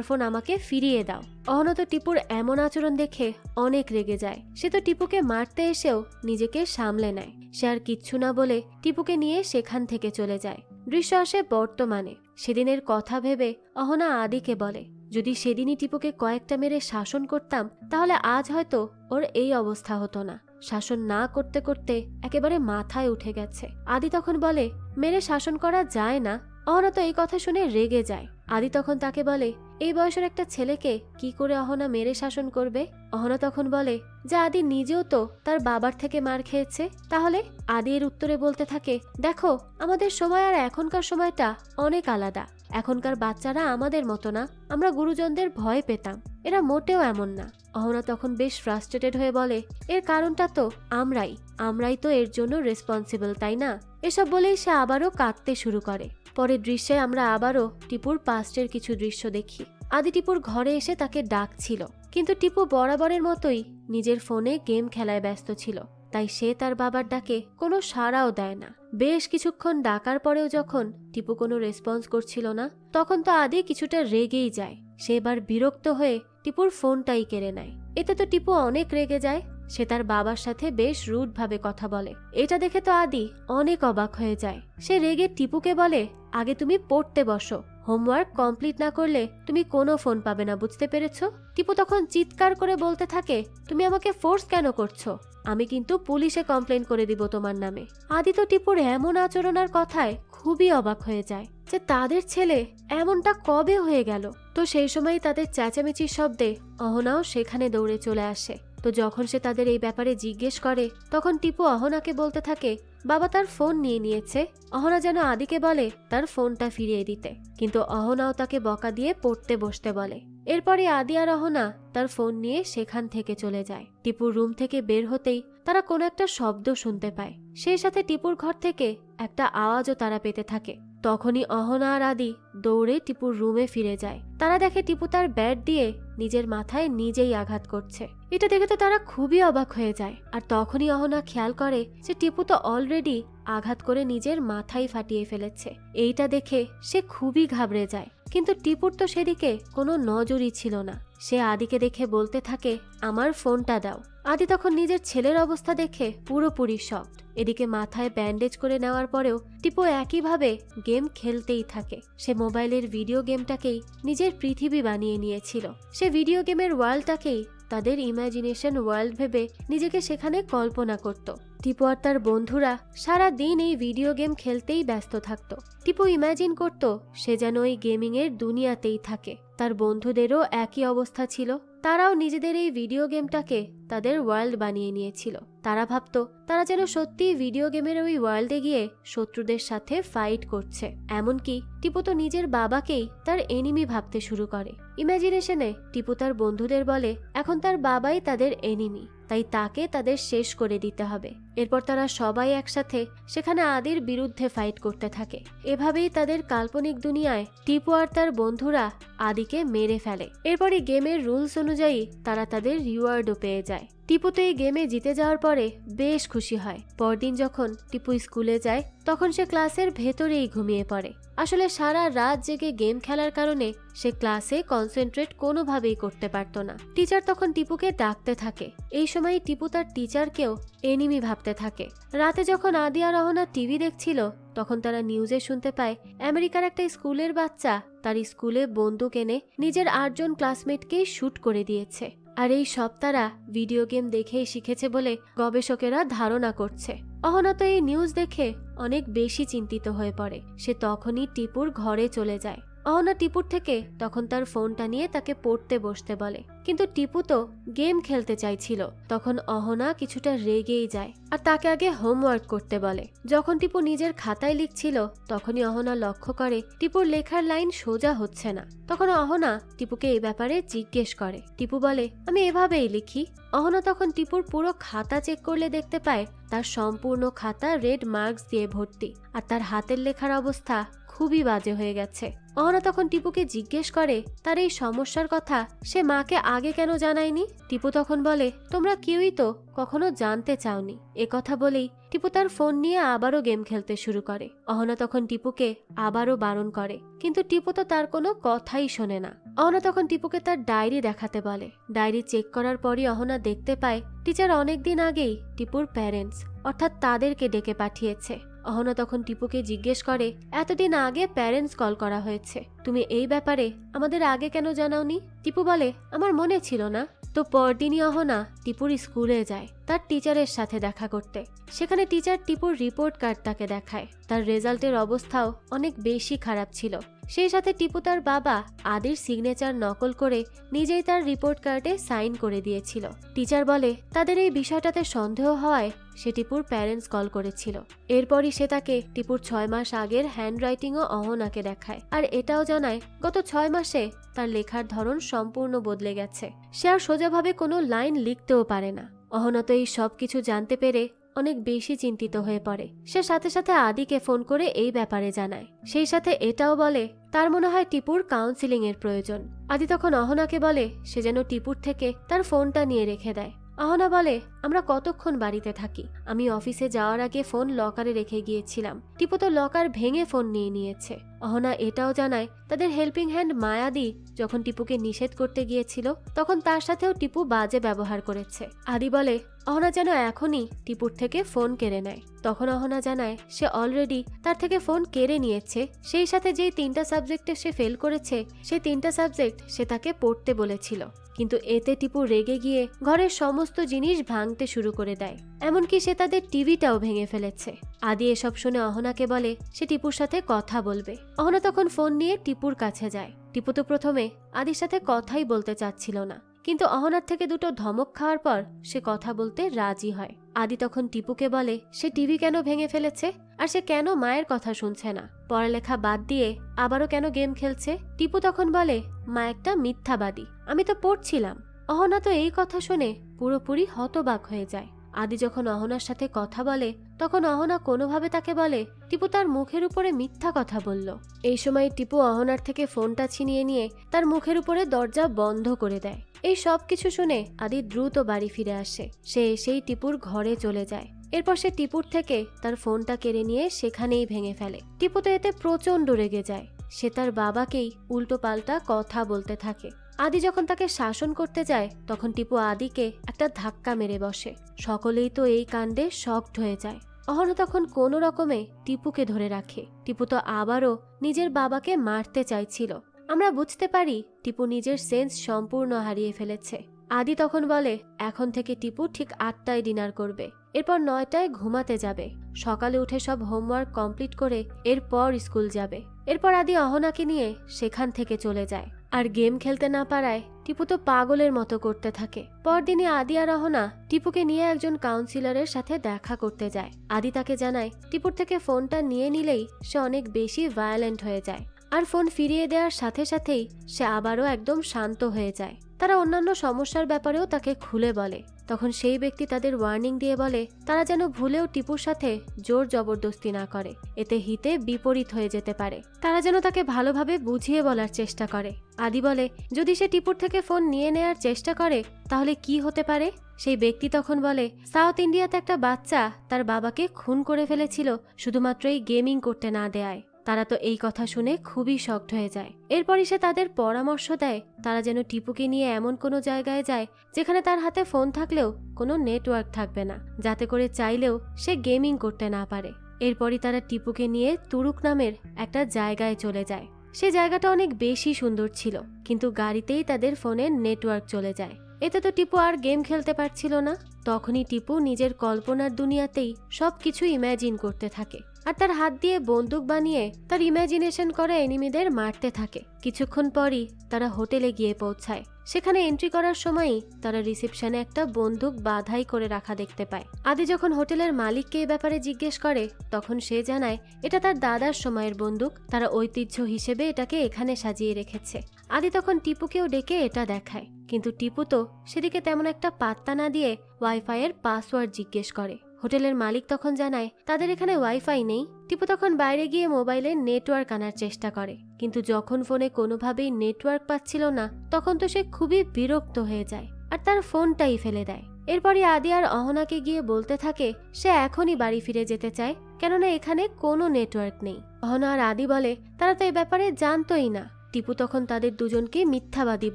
Speaker 1: ফোন আমাকে ফিরিয়ে দাও। অহনা তো টিপুর এমন আচরণ দেখে অনেক রেগে যায়। সে তো টিপুকে মারতে এসেও নিজেকে সামলে নেয়। সে আর কিচ্ছু না বলে টিপুকে নিয়ে সেখান থেকে চলে যায়। দৃশ্য আসে বর্তমানে। সেদিনের কথা ভেবে অহনা আদিকে বলে, যদি সেদিনই টিপুকে কয়েকটা মেরে শাসন করতাম তাহলে আজ হয়তো ওর এই অবস্থা হতো না। শাসন না করতে করতে একেবারে মাথায় উঠে গেছে। আদি তখন বলে, মেরে শাসন করা যায় না। অহনা তো এই কথা শুনে রেগে যায়। আদি তখন তাকে বলে, এই বয়সের একটা ছেলেকে কি করে অহনা মেরে শাসন করবে? অহনা তখন বলে যে আদি নিজেও তো তার বাবার থেকে মার খেয়েছে। তাহলে আদি এর উত্তরে বলতে থাকে, দেখো আমাদের সময় আর এখনকার সময়টা অনেক আলাদা। এখনকার বাচ্চারা আমাদের মতো না। আমরা গুরুজনদের ভয় পেতাম, এরা মোটেও এমন না। অহনা তখন বেশ ফ্রাস্ট্রেটেড হয়ে বলে, এর কারণটা তো আমরাই তো এর জন্য রেসপন্সিবল, তাই না? এসব বলেই সে আবারও কাঁদতে শুরু করে। পরের দৃশ্যে আমরা আবারও টিপুর পাস্টের কিছু দৃশ্য দেখি। আদি টিপুর ঘরে এসে তাকে ডাকছিল, কিন্তু টিপু বরাবরের মতোই নিজের ফোনে গেম খেলায় ব্যস্ত ছিল। তাই সে তার বাবার ডাকে কোনো সাড়াও দেয় না। বেশ কিছুক্ষণ ডাকার পরেও যখন টিপু কোনো রেসপন্স করছিল না, তখন তো আদি কিছুটা রেগেই যায়। সে এবার বিরক্ত হয়ে টিপুর ফোনটাই কেড়ে নেয়। এতে তো টিপু অনেক রেগে যায়। সে তার বাবার সাথে বেশ রুড ভাবে কথা বলে। এটা দেখে তো আদি অনেক অবাক হয়ে যায়। সে রেগে টিপুকে বলে, আগে তুমি পড়তে বসো, হোমওয়ার্ক কমপ্লিট না করলে তুমি কোনো ফোন পাবে না, বুঝতে পেরেছো? টিপু তখন চিৎকার করে বলতে থাকে, তুমি আমাকে ফোর্স কেন করছো? আমি কিন্তু পুলিশে কমপ্লেন করে দিব তোমার নামে। আদি তো টিপুর এমন আচরণ আর কথায় খুবই অবাক হয়ে যায় যে তাদের ছেলে এমনটা কবে হয়ে গেল। তো সেই সময় তাদের চেঁচামেচির শব্দে অহনাও সেখানে দৌড়ে চলে আসে। তো যখন সে তাদের এই ব্যাপারে জিজ্ঞেস করে, তখন টিপু অহনাকে বলতে থাকে, বাবা তার ফোন নিয়ে নিয়েছে। অহনা যেন আদিকে বলে তার ফোনটা ফিরিয়ে দিতে, কিন্তু অহনাও তাকে বকা দিয়ে পড়তে বসতে বলে। এরপরে আদি আর অহনা তার ফোন নিয়ে সেখান থেকে চলে যায়। টিপুর রুম থেকে বের হতেই তারা কোনো একটা শব্দ শুনতে পায়। সেই সাথে টিপুর ঘর থেকে একটা আওয়াজও তারা পেতে থাকে। তখনই অহনা আর আদি দৌড়ে টিপুর রুমে ফিরে যায়। তারা দেখে টিপু তার ব্যাট দিয়ে নিজের মাথায় নিজেই আঘাত করছে। এটা দেখে তো তারা খুবই অবাক হয়ে যায়। আর তখনই অহনা খেয়াল করে যে টিপু তো অলরেডি আঘাত করে নিজের মাথাই ফাটিয়ে ফেলেছে। এইটা দেখে সে খুবই ঘাবড়ে যায়, কিন্তু টিপুর তো সেদিকে কোনো নজরই ছিল না। সে আদিকে দেখে বলতে থাকে, আমার ফোনটা দাও। আদি তখন নিজের ছেলের অবস্থা দেখে পুরোপুরি শকড। এদিকে মাথায় ব্যান্ডেজ করে নেওয়ার পরেও টিপু একইভাবে গেম খেলতেই থাকে। সে মোবাইলের ভিডিও গেমটাকেই নিজের পৃথিবী বানিয়ে নিয়েছিল। সে ভিডিও গেমের ওয়ার্ল্ডটাকেই তাদের ইমাজিনেশন ওয়ার্ল্ড ভেবে নিজেকে সেখানে কল্পনা করত। টিপু আর তার বন্ধুরা সারা দিন এই ভিডিও গেম খেলতেই ব্যস্ত থাকত। টিপু ইমাজিন করত সে যেন ওই গেমিং এর দুনিয়াতেই থাকে। তার বন্ধুদেরও একই অবস্থা ছিল। তারাও নিজেদের এই ভিডিও গেমটাকে তাদের ওয়ার্ল্ড বানিয়ে নিয়েছিল। তারা ভাবত তারা যেন সত্যি ভিডিও গেমের ওই ওয়ার্ল্ডে গিয়ে শত্রুদের সাথে ফাইট করছে। এমনকি টিপু তো নিজের বাবাকেই তার এনিমি ভাবতে শুরু করে। ইমাজিনেশনে টিপু তার বন্ধুদের বলে এখন তার বাবাই তাদের এনিমি, তাই তাকে তাদের শেষ করে দিতে হবে। এরপর তারা সবাই একসাথে সেখানে আদির বিরুদ্ধে ফাইট করতে থাকে। এভাবেই তাদের কাল্পনিক দুনিয়ায় টিপু আর তার বন্ধুরা আদিকে মেরে ফেলে। এরপরই গেমের রুলস অনুযায়ী তারা তাদের রিওয়ার্ডও পেয়ে যায়। টিপু তো এই গেমে জিতে যাওয়ার পরে বেশ খুশি হয়। পরদিন যখন টিপু স্কুলে যায় তখন সে ক্লাসের ভেতরেই ঘুমিয়ে পড়ে। আসলে সারা রাত জেগে গেম খেলার কারণে সে ক্লাসে কনসেন্ট্রেট কোনোভাবেই করতে পারত না। টিচার তখন টিপুকে ডাকতে থাকে। এই সময় টিপু তার টিচারকেও এনিমি ভাবতে থাকে। রাতে যখন আদি আর অহনা টিভি দেখছিল তখন তারা নিউজে শুনতে পায় আমেরিকার একটা স্কুলের বাচ্চা তার স্কুলে বন্দুক এনে নিজের 8 জন ক্লাসমেটকেই শুট করে দিয়েছে। আর এই সব তারা ভিডিও গেম দেখেই শিখেছে বলে গবেষকেরা ধারণা করছে। অহনা তো এই নিউজ দেখে অনেক বেশি চিন্তিত হয়ে পড়ে। সে তখনই টিপুর ঘরে চলে যায়। অহনা টিপুর থেকে তখন তার ফোনটা নিয়ে তাকে পড়তে বসতে বলে, কিন্তু টিপু তো গেম খেলতে চাইছিল। তখন অহনা কিছুটা রেগেই যায় আর তাকে আগে হোমওয়ার্ক করতে বলে। যখন টিপু নিজের খাতায় লিখছিল তখনই অহনা লক্ষ্য করে টিপুর লেখার লাইন সোজা হচ্ছে না। তখন অহনা টিপুকে এই ব্যাপারে জিজ্ঞেস করে। টিপু বলে, আমি এভাবেই লিখি। অহনা তখন টিপুর পুরো খাতা চেক করলে দেখতে পায় তার সম্পূর্ণ খাতা রেড মার্কস দিয়ে ভর্তি আর তার হাতের লেখার অবস্থা খুবই বাজে হয়ে গেছে। অহনা তখন টিপুকে জিজ্ঞেস করে তার এই সমস্যার কথা সে মাকে আগে কেন জানায়নি। টিপু তখন বলে, তোমরা কেউই তো কখনো জানতে চাওনি। কথা বলেই টিপু তার ফোন নিয়ে আবারও গেম খেলতে শুরু করে। অহনা তখন টিপুকে আবারও বারণ করে, কিন্তু টিপু তো তার কোনো কথাই শোনে না। অহনা তখন টিপুকে তার ডায়েরি দেখাতে বলে। ডায়েরি চেক করার পরই অহনা দেখতে পায় টিচার অনেকদিন আগেই টিপুর প্যারেন্টস অর্থাৎ তাদেরকে ডেকে পাঠিয়েছে। অহনা তখন টিপুকে জিজ্ঞেস করে, এতদিন আগে প্যারেন্টস কল করা হয়েছে, তুমি এই ব্যাপারে আমাদের আগে কেন জানাওনি? টিপু বলে, আমার মনে ছিল না। তো পরদিনই অহনা টিপুর স্কুলে যায় তার টিচারের সাথে দেখা করতে। সেখানে টিচার টিপুর রিপোর্ট কার্ড তাকে দেখায়। তার রেজাল্টের অবস্থাও অনেক বেশি খারাপ ছিল। সেই সাথে টিপু তার বাবা আদির সিগনেচার নকল করে নিজেই তার রিপোর্ট কার্ডে সাইন করে দিয়েছিল। টিচার বলে তাদের এই বিষয়টাতে সন্দেহ হওয়ায় সে টিপুর প্যারেন্টস কল করেছিল। এরপরই সে তাকে টিপুর 6 মাস আগের হ্যান্ডরাইটিংও অহনাকে দেখায় আর এটাও জানায় গত 6 মাসে তার লেখার ধরন সম্পূর্ণ বদলে গেছে। সে আর সোজাভাবে কোনো লাইন লিখতেও পারে না। অহনা তো এই সব কিছু জানতে পেরে অনেক বেশি চিন্তিত হয়ে পড়ে। সে সাথে সাথে আদিকে ফোন করে এই ব্যাপারে জানায়। সেই সাথে এটাও বলে তার মনে হয় টিপুর কাউন্সিলিং এর প্রয়োজন। আদি তখন অহনাকে বলে সে যেন টিপুর থেকে তার ফোনটা নিয়ে রেখে দেয়। অহনা বলে, আমরা কতক্ষণ বাড়িতে থাকি? আমি অফিসে যাওয়ার আগে ফোন লকারে রেখে গিয়েছিলাম। টিপু তো লকার ভেঙে ফোন নিয়ে নিয়েছে। অহনা এটাও জানায় তাদের হেল্পিং হ্যান্ড মায়াদি যখন টিপুকে নিষেধ করতে গিয়েছিল তখন তার সাথেও টিপু বাজে ব্যবহার করেছে। আদি বলে অহনা যেন এখনই টিপুর থেকে ফোন কেড়ে নেয়। তখন অহনা জানায় সে অলরেডি তার থেকে ফোন কেড়ে নিয়েছে। সেই সাথে যেই 3টা সাবজেক্টে সে ফেল করেছে সেই 3টা সাবজেক্ট সে তাকে পড়তে বলেছিল। কিন্তু এতে টিপু রেগে গিয়ে ঘরের সমস্ত জিনিস ভাঙতে শুরু করে দেয়, এমনকি সে তাদের টিভিটাও ভেঙে ফেলেছে। আদি এসব শুনে অহনাকে বলে সে টিপুর সাথে কথা বলবে। অহনা তখন ফোন নিয়ে টিপুর কাছে যায়। টিপু তো প্রথমে আদির সাথে কথাই বলতে চাচ্ছিল না, কিন্তু অহনার থেকে দুটো ধমক খাওয়ার পর সে কথা বলতে রাজি হয়। আদি তখন টিপুকে বলে সে টিভি কেন ভেঙে ফেলেছে আর সে কেন মায়ের কথা শুনছে না, পড়ালেখা বাদ দিয়ে আবারও কেন গেম খেলছে। টিপু তখন বলে মা একটা মিথ্যাবাদী, আমি তো পড়ছিলাম। অহনা তো এই কথা শুনে পুরোপুরি হতবাক হয়ে যায়। আদি যখন অহনার সাথে কথা বলে তখন অহনা কোনোভাবে তাকে বলে টিপু তার মুখের উপরে মিথ্যা কথা বলল। এই সময় টিপু অহনার থেকে ফোনটা ছিনিয়ে নিয়ে তার মুখের উপরে দরজা বন্ধ করে দেয়। এই সব কিছু শুনে আদি দ্রুত বাড়ি ফিরে আসে। সে এসেই টিপুর ঘরে চলে যায়। এরপর সে টিপুর থেকে তার ফোনটা কেড়ে নিয়ে সেখানেই ভেঙে ফেলে। টিপু তো এতে প্রচন্ড রেগে যায়। সে তার বাবাকেই উল্টো পাল্টা কথা বলতে থাকে। আদি যখন তাকে শাসন করতে যায় তখন টিপু আদিকে একটা ধাক্কা মেরে বসে। সকলেই তো এই কাণ্ডে শকড হয়ে যায়। অহনা তখন কোনো রকমে টিপুকে ধরে রাখে। টিপু তো আবারও নিজের বাবাকে মারতে চাইছিল। আমরা বুঝতে পারি টিপু নিজের সেন্স সম্পূর্ণ হারিয়ে ফেলেছে। আদি তখন বলে এখন থেকে টিপু ঠিক 8টায় ডিনার করবে, এরপর 9টায় ঘুমাতে যাবে, সকালে উঠে সব হোমওয়ার্ক কমপ্লিট করে এরপর স্কুল যাবে। এরপর আদি অহনাকে নিয়ে সেখান থেকে চলে যায়। আর গেম খেলতে না পারায় টিপু তো পাগলের মতো করতে থাকে। পরদিনই আদি আর অহনা টিপুকে নিয়ে একজন কাউন্সিলরের সাথে দেখা করতে যায়। আদি তাকে জানায় টিপুর থেকে ফোনটা নিয়ে নিলেই সে অনেক বেশি ভায়োলেন্ট হয়ে যায় আর ফোন ফিরিয়ে দেওয়ার সাথে সাথেই সে আবারও একদম শান্ত হয়ে যায়। তারা অন্যান্য সমস্যার ব্যাপারেও তাকে খুলে বলে। তখন সেই ব্যক্তি তাদের ওয়ার্নিং দিয়ে বলে তারা যেন ভুলেও টিপুর সাথে জোর জবরদস্তি না করে, এতে হিতে বিপরীত হয়ে যেতে পারে। তারা যেন তাকে ভালোভাবে বুঝিয়ে বলার চেষ্টা করে। আদি বলে যদি সে টিপুর থেকে ফোন নিয়ে নেয়ার চেষ্টা করে তাহলে কি হতে পারে। সেই ব্যক্তি তখন বলে সাউথ ইন্ডিয়াতে একটা বাচ্চা তার বাবাকে খুন করে ফেলেছিল শুধুমাত্র এই গেমিং করতে না দেয়। তারা তো এই কথা শুনে খুবই শকড হয়ে যায়। এরপরই সে তাদের পরামর্শ দেয় তারা যেন টিপুকে নিয়ে এমন কোনো জায়গায় যায় যেখানে তার হাতে ফোন থাকলেও কোনো নেটওয়ার্ক থাকবে না, যাতে করে চাইলেও সে গেমিং করতে না পারে। এরপরই তারা টিপুকে নিয়ে তুরুক নামের একটা জায়গায় চলে যায়। সে জায়গাটা অনেক বেশি সুন্দর ছিল, কিন্তু গাড়িতেই তাদের ফোনের নেটওয়ার্ক চলে যায়। এতে তো টিপু আর গেম খেলতে পারছিল না। তখনই টিপু নিজের কল্পনার দুনিয়াতেই সবকিছু ইম্যাজিন করতে থাকে। আর তার হাত দিয়ে বন্দুক বানিয়ে তার ইমাজিনেশন করে এনিমিদের মারতে থাকে। কিছুক্ষণ পরই তারা হোটেলে গিয়ে পৌঁছায়। সেখানে এন্ট্রি করার সময়ই তারা রিসেপশনে একটা বন্দুক বাঁধাই করে রাখা দেখতে পায়। আদি যখন হোটেলের মালিককে এই ব্যাপারে জিজ্ঞেস করে তখন সে জানায় এটা তার দাদার সময়ের বন্দুক, তারা ঐতিহ্য হিসেবে এটাকে এখানে সাজিয়ে রেখেছে। আদি তখন টিপুকেও ডেকে এটা দেখায়, কিন্তু টিপু তো সেদিকে তেমন একটা পাত্তা না দিয়ে ওয়াইফাই এর পাসওয়ার্ড জিজ্ঞেস করে। হোটেলের মালিক তখন জানায় তাদের এখানে ওয়াইফাই নেই। টিপু তখন বাইরে গিয়ে মোবাইলে নেটওয়ার্ক আনার চেষ্টা করে, কিন্তু যখন ফোনে কোনোভাবেই নেটওয়ার্ক পাচ্ছিল না তখন তো সে খুবই বিরক্ত হয়ে যায় আর তার ফোনটাই ফেলে দেয়। এরপরই আদি আর অহনাকে গিয়ে বলতে থাকে সে এখনই বাড়ি ফিরে যেতে চায়, কেননা এখানে কোনো নেটওয়ার্ক নেই। অহনা আর আদি বলে তারা তো এই ব্যাপারে জানতোই না। টিপু তখন তাদের দুজনকে মিথ্যাবাদী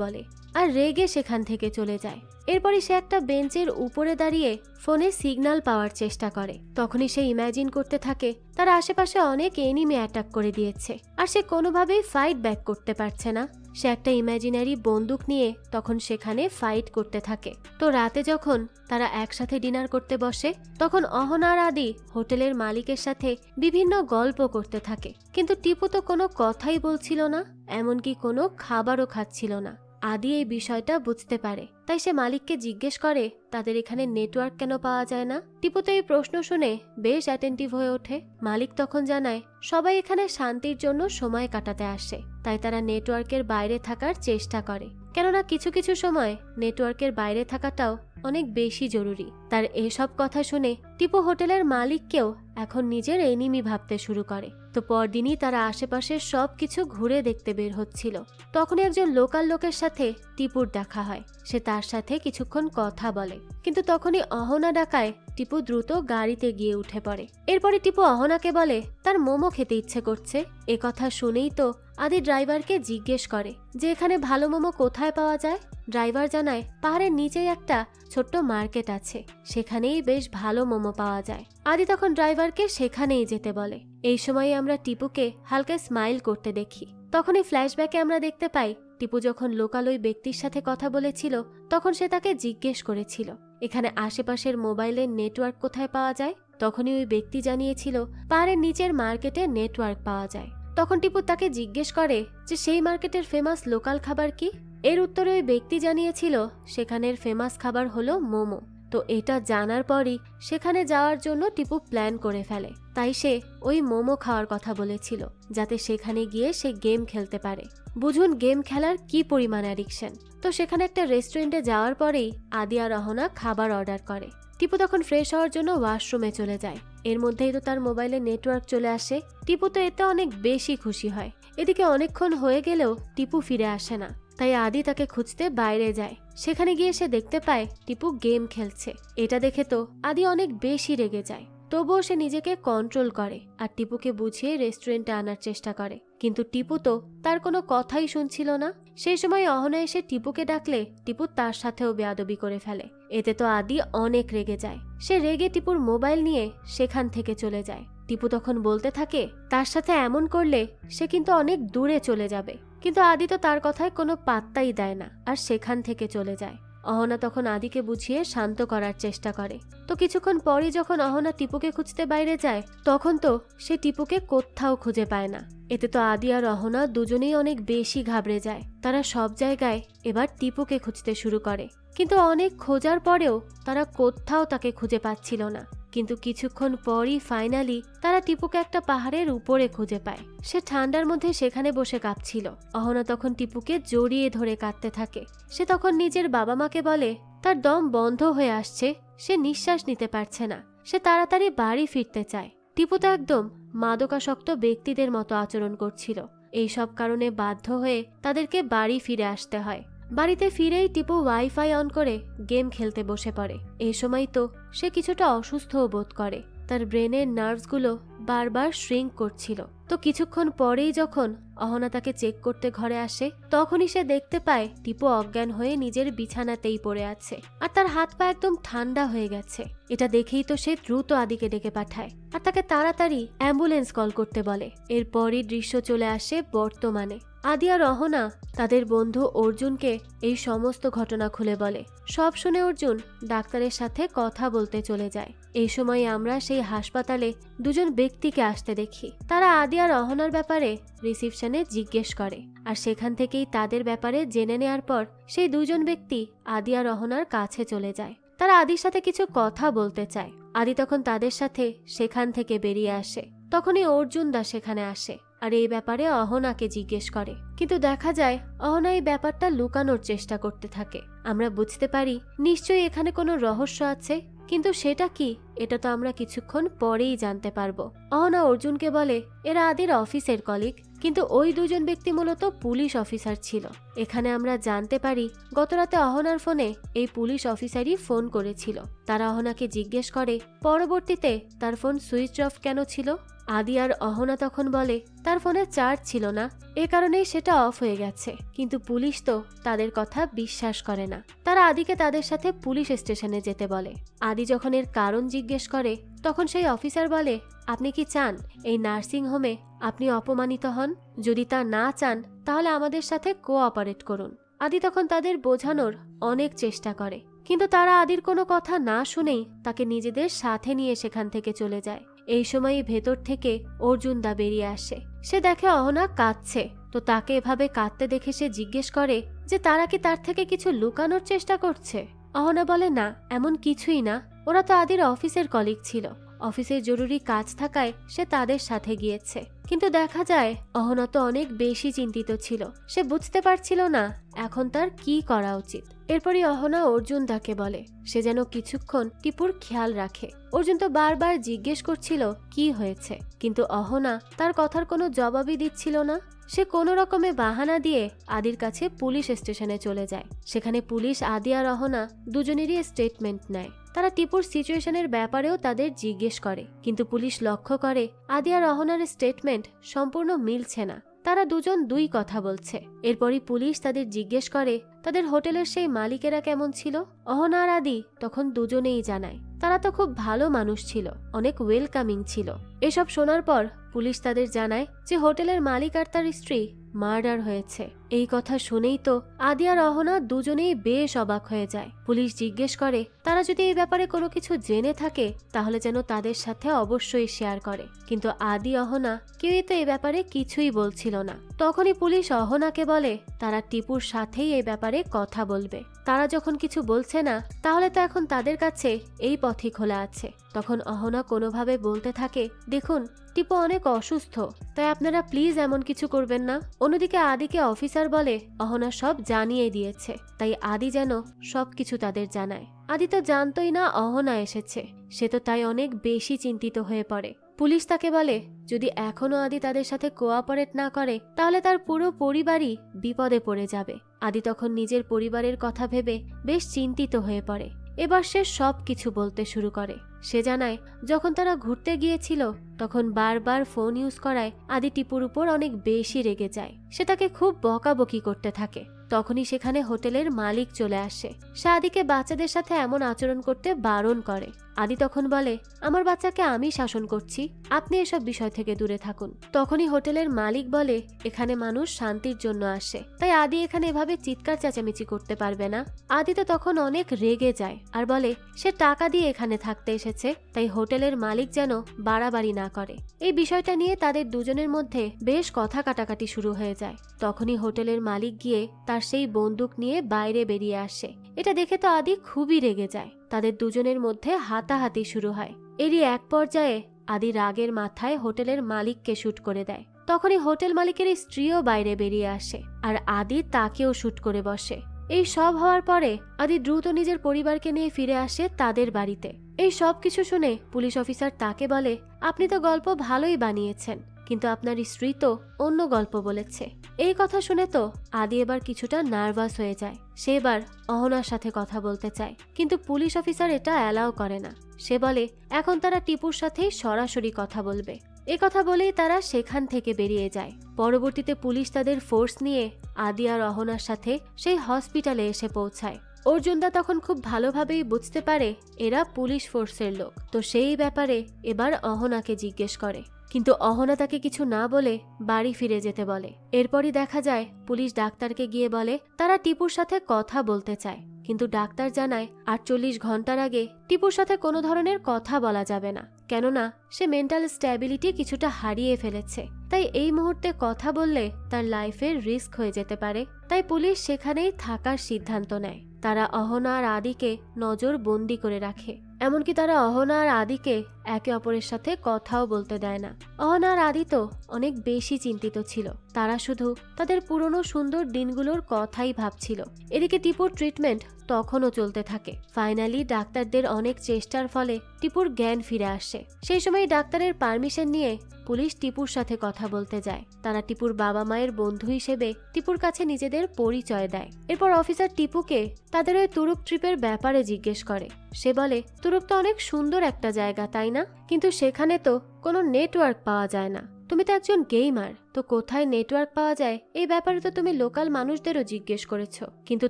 Speaker 1: বলে আর রেগে সেখান থেকে চলে যায়। এরপরই সে একটা বেঞ্চের উপরে দাঁড়িয়ে ফোনে সিগন্যাল পাওয়ার চেষ্টা করে। তখনই সে ইমাজিন করতে থাকে তার আশেপাশে অনেক এনিমি অ্যাটাক করে দিয়েছে আর সে কোনোভাবেই ফাইট ব্যাক করতে পারছে না। সে একটা ইমাজিনারি বন্দুক নিয়ে তখন সেখানে ফাইট করতে থাকে। তো রাতে যখন তারা একসাথে ডিনার করতে বসে তখন অহনা আর আদি হোটেলের মালিকের সাথে বিভিন্ন গল্প করতে থাকে, কিন্তু টিপু তো কোনো কথাই বলছিল না, এমনকি কোনো খাবারও খাচ্ছিল না। আদি এই বিষয়টা বুঝতে পারে, তাই সে মালিককে জিজ্ঞেস করে তাদের এখানে নেটওয়ার্ক কেন পাওয়া যায় না। টিপু তো এই প্রশ্ন শুনে বেশ অ্যাটেন্টিভ হয়ে ওঠে। মালিক তখন জানায় সবাই এখানে শান্তির জন্য সময় কাটাতে আসে, তাই তারা নেটওয়ার্কের বাইরে থাকার চেষ্টা করে, কেননা কিছু কিছু সময় নেটওয়ার্কের বাইরে থাকাটাও অনেক বেশি জরুরি। তার এসব কথা শুনে টিপু হোটেলের মালিককেও এখন নিজের এনিমি ভাবতে শুরু করে। তো পরদিনই তারা আশেপাশের সবকিছু ঘুরে দেখতে বের হচ্ছিল। তখনই একজন লোকাল লোকের সাথে টিপুর দেখা হয়। সে তার সাথে কিছুক্ষণ কথা বলে, কিন্তু তখনই অহনা ডাকায় টিপু দ্রুত গাড়িতে গিয়ে উঠে পড়ে। এরপরে টিপু অহনাকে বলে তার মোমো খেতে ইচ্ছে করছে। এ কথা শুনেই তো আদি ড্রাইভারকে জিজ্ঞেস করে যে এখানে ভালো মোমো কোথায় পাওয়া যায়। ড্রাইভার জানায় পাহাড়ের নিচেই একটা ছোট্ট মার্কেট আছে, সেখানেই বেশ ভালো মোমো পাওয়া যায়। আদি তখন ড্রাইভারকে সেখানেই যেতে বলে। এই সময় আমরা টিপুকে হালকা স্মাইল করতে দেখি। তখনই ফ্ল্যাশব্যাকে আমরা দেখতে পাই টিপু যখন লোকাল ওই ব্যক্তির সাথে কথা বলেছিল তখন সে তাকে জিজ্ঞেস করেছিল এখানে আশেপাশের মোবাইলের নেটওয়ার্ক কোথায় পাওয়া যায়। তখনই ওই ব্যক্তি জানিয়েছিল পাহাড়ের নিচের মার্কেটে নেটওয়ার্ক পাওয়া যায়। তখন টিপু তাকে জিজ্ঞেস করে যে সেই মার্কেটের ফেমাস লোকাল খাবার কি। এর উত্তরে ওই ব্যক্তি জানিয়েছিল সেখানের ফেমাস খাবার হলো মোমো। তো এটা জানার পরই সেখানে যাওয়ার জন্য টিপু প্ল্যান করে ফেলে। তাই সে ওই মোমো খাওয়ার কথা বলেছিল যাতে সেখানে গিয়ে সে গেম খেলতে পারে। বুঝুন গেম খেলার কি পরিমাণ অ্যাডিকশন। তো সেখানে একটা রেস্টুরেন্টে যাওয়ার পরেই আদি আর রহনা খাবার অর্ডার করে। টিপু তখন ফ্রেশ হওয়ার জন্য ওয়াশরুমে চলে যায়। এর মধ্যেই তো তার মোবাইলে নেটওয়ার্ক চলে আসে। টিপু তো এতে অনেক বেশি খুশি হয়। এদিকে অনেকক্ষণ হয়ে গেলেও টিপু ফিরে আসে না, তাই আদি তাকে খুঁজতে বাইরে যায়। সেখানে গিয়ে সে দেখতে পায় টিপু গেম খেলছে। এটা দেখে তো আদি অনেক বেশি রেগে যায়, তবুও সে নিজেকে কন্ট্রোল করে আর টিপুকে বুঝিয়ে রেস্টুরেন্টে আনার চেষ্টা করে, কিন্তু টিপু তো তার কোনো কথাই শুনছিল না। সেই সময় অহনা এসে টিপুকে ডাকলে টিপু তার সাথেও বেয়াদবি করে ফেলে। এতে তো আদি অনেক রেগে যায়। সে রেগে টিপুর মোবাইল নিয়ে সেখান থেকে চলে যায়। টিপু তখন বলতে থাকে তার সাথে এমন করলে সে কিন্তু অনেক দূরে চলে যাবে, কিন্তু আদি তো তার কথায় কোনো পাত্তাই দেয় না আর সেখান থেকে চলে যায়। অহনা তখন আদিকে বুঝিয়ে শান্ত করার চেষ্টা করে। তো কিছুক্ষণ পরই যখন অহনা টিপুকে খুঁজতে বাইরে যায় তখন তো সে টিপুকে কোথাও খুঁজে পায় না। এতে তো আদি আর অহনা দুজনেই অনেক বেশি ঘাবড়ে যায়। তারা সব জায়গায় এবার টিপুকে খুঁজতে শুরু করে, কিন্তু অনেক খোঁজার পরেও তারা কোথাও তাকে খুঁজে পাচ্ছিল না। কিন্তু কিছুক্ষণ পরই ফাইনালি তারা টিপুকে একটা পাহাড়ের উপরে খুঁজে পায়। সে ঠান্ডার মধ্যে সেখানে বসে কাঁপছিল। অহনা তখন টিপুকে জড়িয়ে ধরে কাঁদতে থাকে। সে তখন নিজের বাবা মাকে বলে তার দম বন্ধ হয়ে আসছে, সে নিঃশ্বাস নিতে পারছে না, সে তাড়াতাড়ি বাড়ি ফিরতে চায়। টিপু তো একদম মাদকাসক্ত ব্যক্তিদের মতো আচরণ করছিল। এইসব কারণে বাধ্য হয়ে তাদেরকে বাড়ি ফিরে আসতে হয়। বাড়িতে ফিরেই টিপু ওয়াইফাই অন করে গেম খেলতে বসে পড়ে। এই সময় তো সে কিছুটা অসুস্থও বোধ করে। তার ব্রেনের নার্ভসগুলো বারবার শ্রিঙ্ক করছিল। তো কিছুক্ষণ পরেই যখন অহনা তাকে চেক করতে ঘরে আসে তখনই সে দেখতে পায় টিপু অজ্ঞান হয়ে নিজের বিছানাতেই পড়ে আছে আর তার হাত পা একদম ঠান্ডা হয়ে গেছে। এটা দেখেই তো সে দ্রুত আদিকে ডেকে পাঠায় আর তাকে তাড়াতাড়ি অ্যাম্বুলেন্স কল করতে বলে। এরপরই দৃশ্য চলে আসে বর্তমানে। আদি আর অহনা তাদের বন্ধু অর্জুনকে এই সমস্ত ঘটনা খুলে বলে। সব শুনে অর্জুন ডাক্তারের সাথে কথা বলতে চলে যায়। এই সময় আমরা সেই হাসপাতালে দুজন ব্যক্তিকে আসতে দেখি। তারা আদি আর অহনার ব্যাপারে রিসিপশনে জিজ্ঞেস করে, আর সেখান থেকেই তাদের ব্যাপারে জেনে নেয়ার পর সেই দুজন ব্যক্তি আদি আর অহনার কাছে চলে যায়। তারা আদির সাথে কিছু কথা বলতে চায়। আদি তখন তাদের সাথে সেখান থেকে বেরিয়ে আসে। তখনই অর্জুন দা সেখানে আসে আর এই ব্যাপারে অহনাকে জিজ্ঞেস করে, কিন্তু দেখা যায় অহনা এই ব্যাপারটা লুকানোর চেষ্টা করতে থাকে। আমরা বুঝতে পারি নিশ্চয়ই এখানে কোনো রহস্য আছে, কিন্তু সেটা কি এটা তো আমরা কিছুক্ষণ পরেই জানতে পারবো। অহনা অর্জুনকে বলে এরা আদির অফিসের কলিগ, কিন্তু ওই দুজন ব্যক্তি মূলত পুলিশ অফিসার ছিল। এখানে আমরা জানতে পারি গতরাতে অহনার ফোনে এই পুলিশ অফিসারই ফোন করেছিল। তারা অহনাকে জিজ্ঞেস করে পরবর্তীতে তার ফোন সুইচ অফ কেন ছিল। আদি আর অহনা তখন বলে তার ফোনে চার্জ ছিল না, এ কারণেই সেটা অফ হয়ে গেছে। কিন্তু পুলিশ তো তাদের কথা বিশ্বাস করে না। তারা আদিকে তাদের সাথে পুলিশ স্টেশনে যেতে বলে। আদি যখন এর কারণ জিজ্ঞেস করে তখন সেই অফিসার বলে, আপনি কি চান এই নার্সিং হোমে আপনি অপমানিত হন? যদি তা না চান তাহলে আমাদের সাথে কোঅপারেট করুন। আদি তখন তাদের বোঝানোর অনেক চেষ্টা করে, কিন্তু তারা আদির কোনো কথা না শুনেই তাকে নিজেদের সাথে নিয়ে সেখান থেকে চলে যায়। এই সময়ই ভেতর থেকে অর্জুন দা বেরিয়ে আসে। সে দেখে অহনা কাঁদছে, তো তাকে এভাবে কাঁদতে দেখে সে জিজ্ঞেস করে যে তারা কি তার থেকে কিছু লুকানোর চেষ্টা করছে। অহনা বলে না, এমন কিছুই না, ওরা তো আদির অফিসের কলিগ ছিল। অফিসের জরুরি কাজ থাকায় সে তাদের সাথে গিয়েছে। কিন্তু দেখা যায় অহনা তো অনেক বেশি চিন্তিত ছিল। সে বুঝতে পারছিল না এখন তার কি করা উচিত। এরপরই অহনা অর্জুন দাকে বলে সে যেন কিছুক্ষণ টিপুর খেয়াল রাখে। অর্জুন তো বারবার জিজ্ঞেস করছিল কি হয়েছে, কিন্তু অহনা তার কথার কোনো জবাবই দিচ্ছিল না। সে কোনো রকমে বাহানা দিয়ে আদির কাছে পুলিশ স্টেশনে চলে যায়। সেখানে পুলিশ আদি আর অহনা দুজনেরই স্টেটমেন্ট নেয়। তারা টিপুর সিচুয়েশনের ব্যাপারেও তাদের জিজ্ঞেস করে, কিন্তু পুলিশ লক্ষ্য করে আদি আর অহনার স্টেটমেন্ট সম্পূর্ণ মিলছে না। তারা দুজন দুই কথা বলছে। এরপরই পুলিশ তাদের জিজ্ঞেস করে তাদের হোটেলের সেই মালিকেরা কেমন ছিল। অহনা আর আদি তখন দুজনেই জানায় তারা তো খুব ভালো মানুষ ছিল, অনেক ওয়েলকামিং ছিল। এসব শোনার পর পুলিশ তাদের জানায় যে হোটেলের মালিক আর তার স্ত্রী মার্ডার হয়েছে। এই কথা শুনেই তো আদি আর অহনা দুজনেই বেশ অবাক হয়ে যায়। পুলিশ জিজ্ঞেস করে তারা যদি এই ব্যাপারে কোনো কিছু জেনে থাকে তাহলে যেন তাদের সাথে অবশ্যই শেয়ার করে, কিন্তু আদি অহনা কেউই তো এই ব্যাপারে কিছুই বলছিল না। তখনই পুলিশ অহনাকে বলে তারা টিপুর সাথেই এই ব্যাপারে কথা বলবে। তারা যখন কিছু বলছে না তাহলে তো এখন তাদের কাছে এই পথই খোলা আছে। তখন অহনা কোনোভাবে বলতে থাকে, দেখুন টিপু অনেক অসুস্থ, তাই আপনারা প্লিজ এমন কিছু করবেন না। অন্যদিকে আদিকে অফিসার বলে অহনা সব জানিয়ে দিয়েছে, তাই আদি যেন সবকিছু তাদের জানায়। আদি তো জানতই না অহনা এসেছে, সে তো তাই অনেক বেশি চিন্তিত হয়ে পড়ে। পুলিশ তাকে বলে যদি এখনো আদি তাদের সাথে কোঅপারেট না করে তাহলে তার পুরো পরিবারই বিপদে পড়ে যাবে। আদি তখন নিজের পরিবারের কথা ভেবে বেশ চিন্তিত হয়ে পড়ে। এবার সে সব কিছু বলতে শুরু করে। সে জানায় যখন তারা ঘুরতে গিয়েছিল তখন বারবার ফোন ইউজ করায় আদি টিপুর উপর অনেক বেশি রেগে যায়। সে তাকে খুব বকাবকি করতে থাকে। তখনই সেখানে হোটেলের মালিক চলে আসে। সে আদিকে বাচ্চাদের সাথে এমন আচরণ করতে বারণ করে। আদি তখন বলে আমার বাচ্চাকে আমি শাসন করছি, আপনি এসব বিষয় থেকে দূরে থাকুন। তখনই হোটেলের মালিক বলে এখানে মানুষ শান্তির জন্য আসে, তাই আদি এখানে এভাবে চিৎকার চেঁচামেচি করতে পারবে না। আদি তো তখন অনেক রেগে যায় আর বলে সে টাকা দিয়ে এখানে থাকতে এসেছে, তাই হোটেলের মালিক যেন বাড়াবাড়ি না করে। এই বিষয়টা নিয়ে তাদের দুজনের মধ্যে বেশ কথা কাটাকাটি শুরু হয়ে যায়। তখনই হোটেলের মালিক গিয়ে তার সেই বন্দুক নিয়ে বাইরে বেরিয়ে আসে। এটা দেখে তো আদি খুবই রেগে যায়। তাদের দুজনের মধ্যে হাতাহাতি শুরু হয়। এরই এক পর্যায়ে আদি রাগের মাথায় হোটেলের মালিককে শুট করে দেয়। তখনই হোটেল মালিকের স্ত্রীও বাইরে বেরিয়ে আসে আর আদি তাকেও শুট করে বসে। এই সব হওয়ার পরে আদি দ্রুত নিজের পরিবারকে নিয়ে ফিরে আসে তাদের বাড়িতে। এই সব কিছু শুনে পুলিশ অফিসার তাকে বলে আপনি তো গল্প ভালোই বানিয়েছেন, কিন্তু আপনার স্ত্রী তো অন্য গল্প বলেছে। এই কথা শুনে তো আদি এবার কিছুটা নার্ভাস হয়ে যায়। সে এবার অহনার সাথে কথা বলতে চায়, কিন্তু পুলিশ অফিসার এটা অ্যালাউ করে না। সে বলে এখন তারা টিপুর সাথেই সরাসরি কথা বলবে। এ কথা বলেই তারা সেখান থেকে বেরিয়ে যায়। পরবর্তীতে পুলিশ তাদের ফোর্স নিয়ে আদি আর অহনার সাথে সেই হসপিটালে এসে পৌঁছায়। অর্জুনদা তখন খুব ভালোভাবেই বুঝতে পারে এরা পুলিশ ফোর্সের লোক, তো সেই ব্যাপারে এবার অহনাকে জিজ্ঞেস করে। কিন্তু অহনা তাকে কিছু না বলে বাড়ি ফিরে যেতে বলে। এরপরই দেখা যায় পুলিশ ডাক্তারকে গিয়ে বলে তারা টিপুর সাথে কথা বলতে চায়, কিন্তু ডাক্তার জানায় 48 ঘন্টার আগে টিপুর সাথে কোনো ধরনের কথা বলা যাবে না, কেননা সে মেন্টাল স্ট্যাবিলিটি কিছুটা হারিয়ে ফেলেছে। তাই এই মুহূর্তে কথা বললে তার লাইফের রিস্ক হয়ে যেতে পারে। তাই পুলিশ সেখানেই থাকার সিদ্ধান্ত নেয়। তারা অহনা আর আদিকে নজর বন্দি করে রাখে, এমনকি তারা অহনা আর আদিকে একে অপরের সাথে কথাও বলতে দেয় না। অহনা আর আদি তো অনেক বেশি চিন্তিত ছিল, তারা শুধু তাদের পুরনো সুন্দর দিনগুলোর কথাই ভাবছিল। এদিকে টিপুর ট্রিটমেন্ট তখনও চলতে থাকে। ফাইনালি ডাক্তারদের অনেক চেষ্টার ফলে টিপুর জ্ঞান ফিরে আসে। সেই সময় ডাক্তারের পারমিশন নিয়ে পুলিশ টিপুর সাথে কথা বলতে যায়। তারা টিপুর বাবা মায়ের বন্ধু হিসেবে টিপুর কাছে নিজেদের পরিচয় দেয়। এরপর অফিসার টিপুকে তাদের ওই তুরুক ট্রিপের ব্যাপারে জিজ্ঞেস করে। সে বলে, তুরুক তো অনেক সুন্দর একটা জায়গা, তাই না? কিন্তু সেখানে তো কোনো নেটওয়ার্ক পাওয়া যায় না। তুমি তো একজন গেমার, তো কোথায় নেটওয়ার্ক পাওয়া যায় এই ব্যাপারে তো তুমি লোকাল মানুষদেরও জিজ্ঞেস করেছো, কিন্তু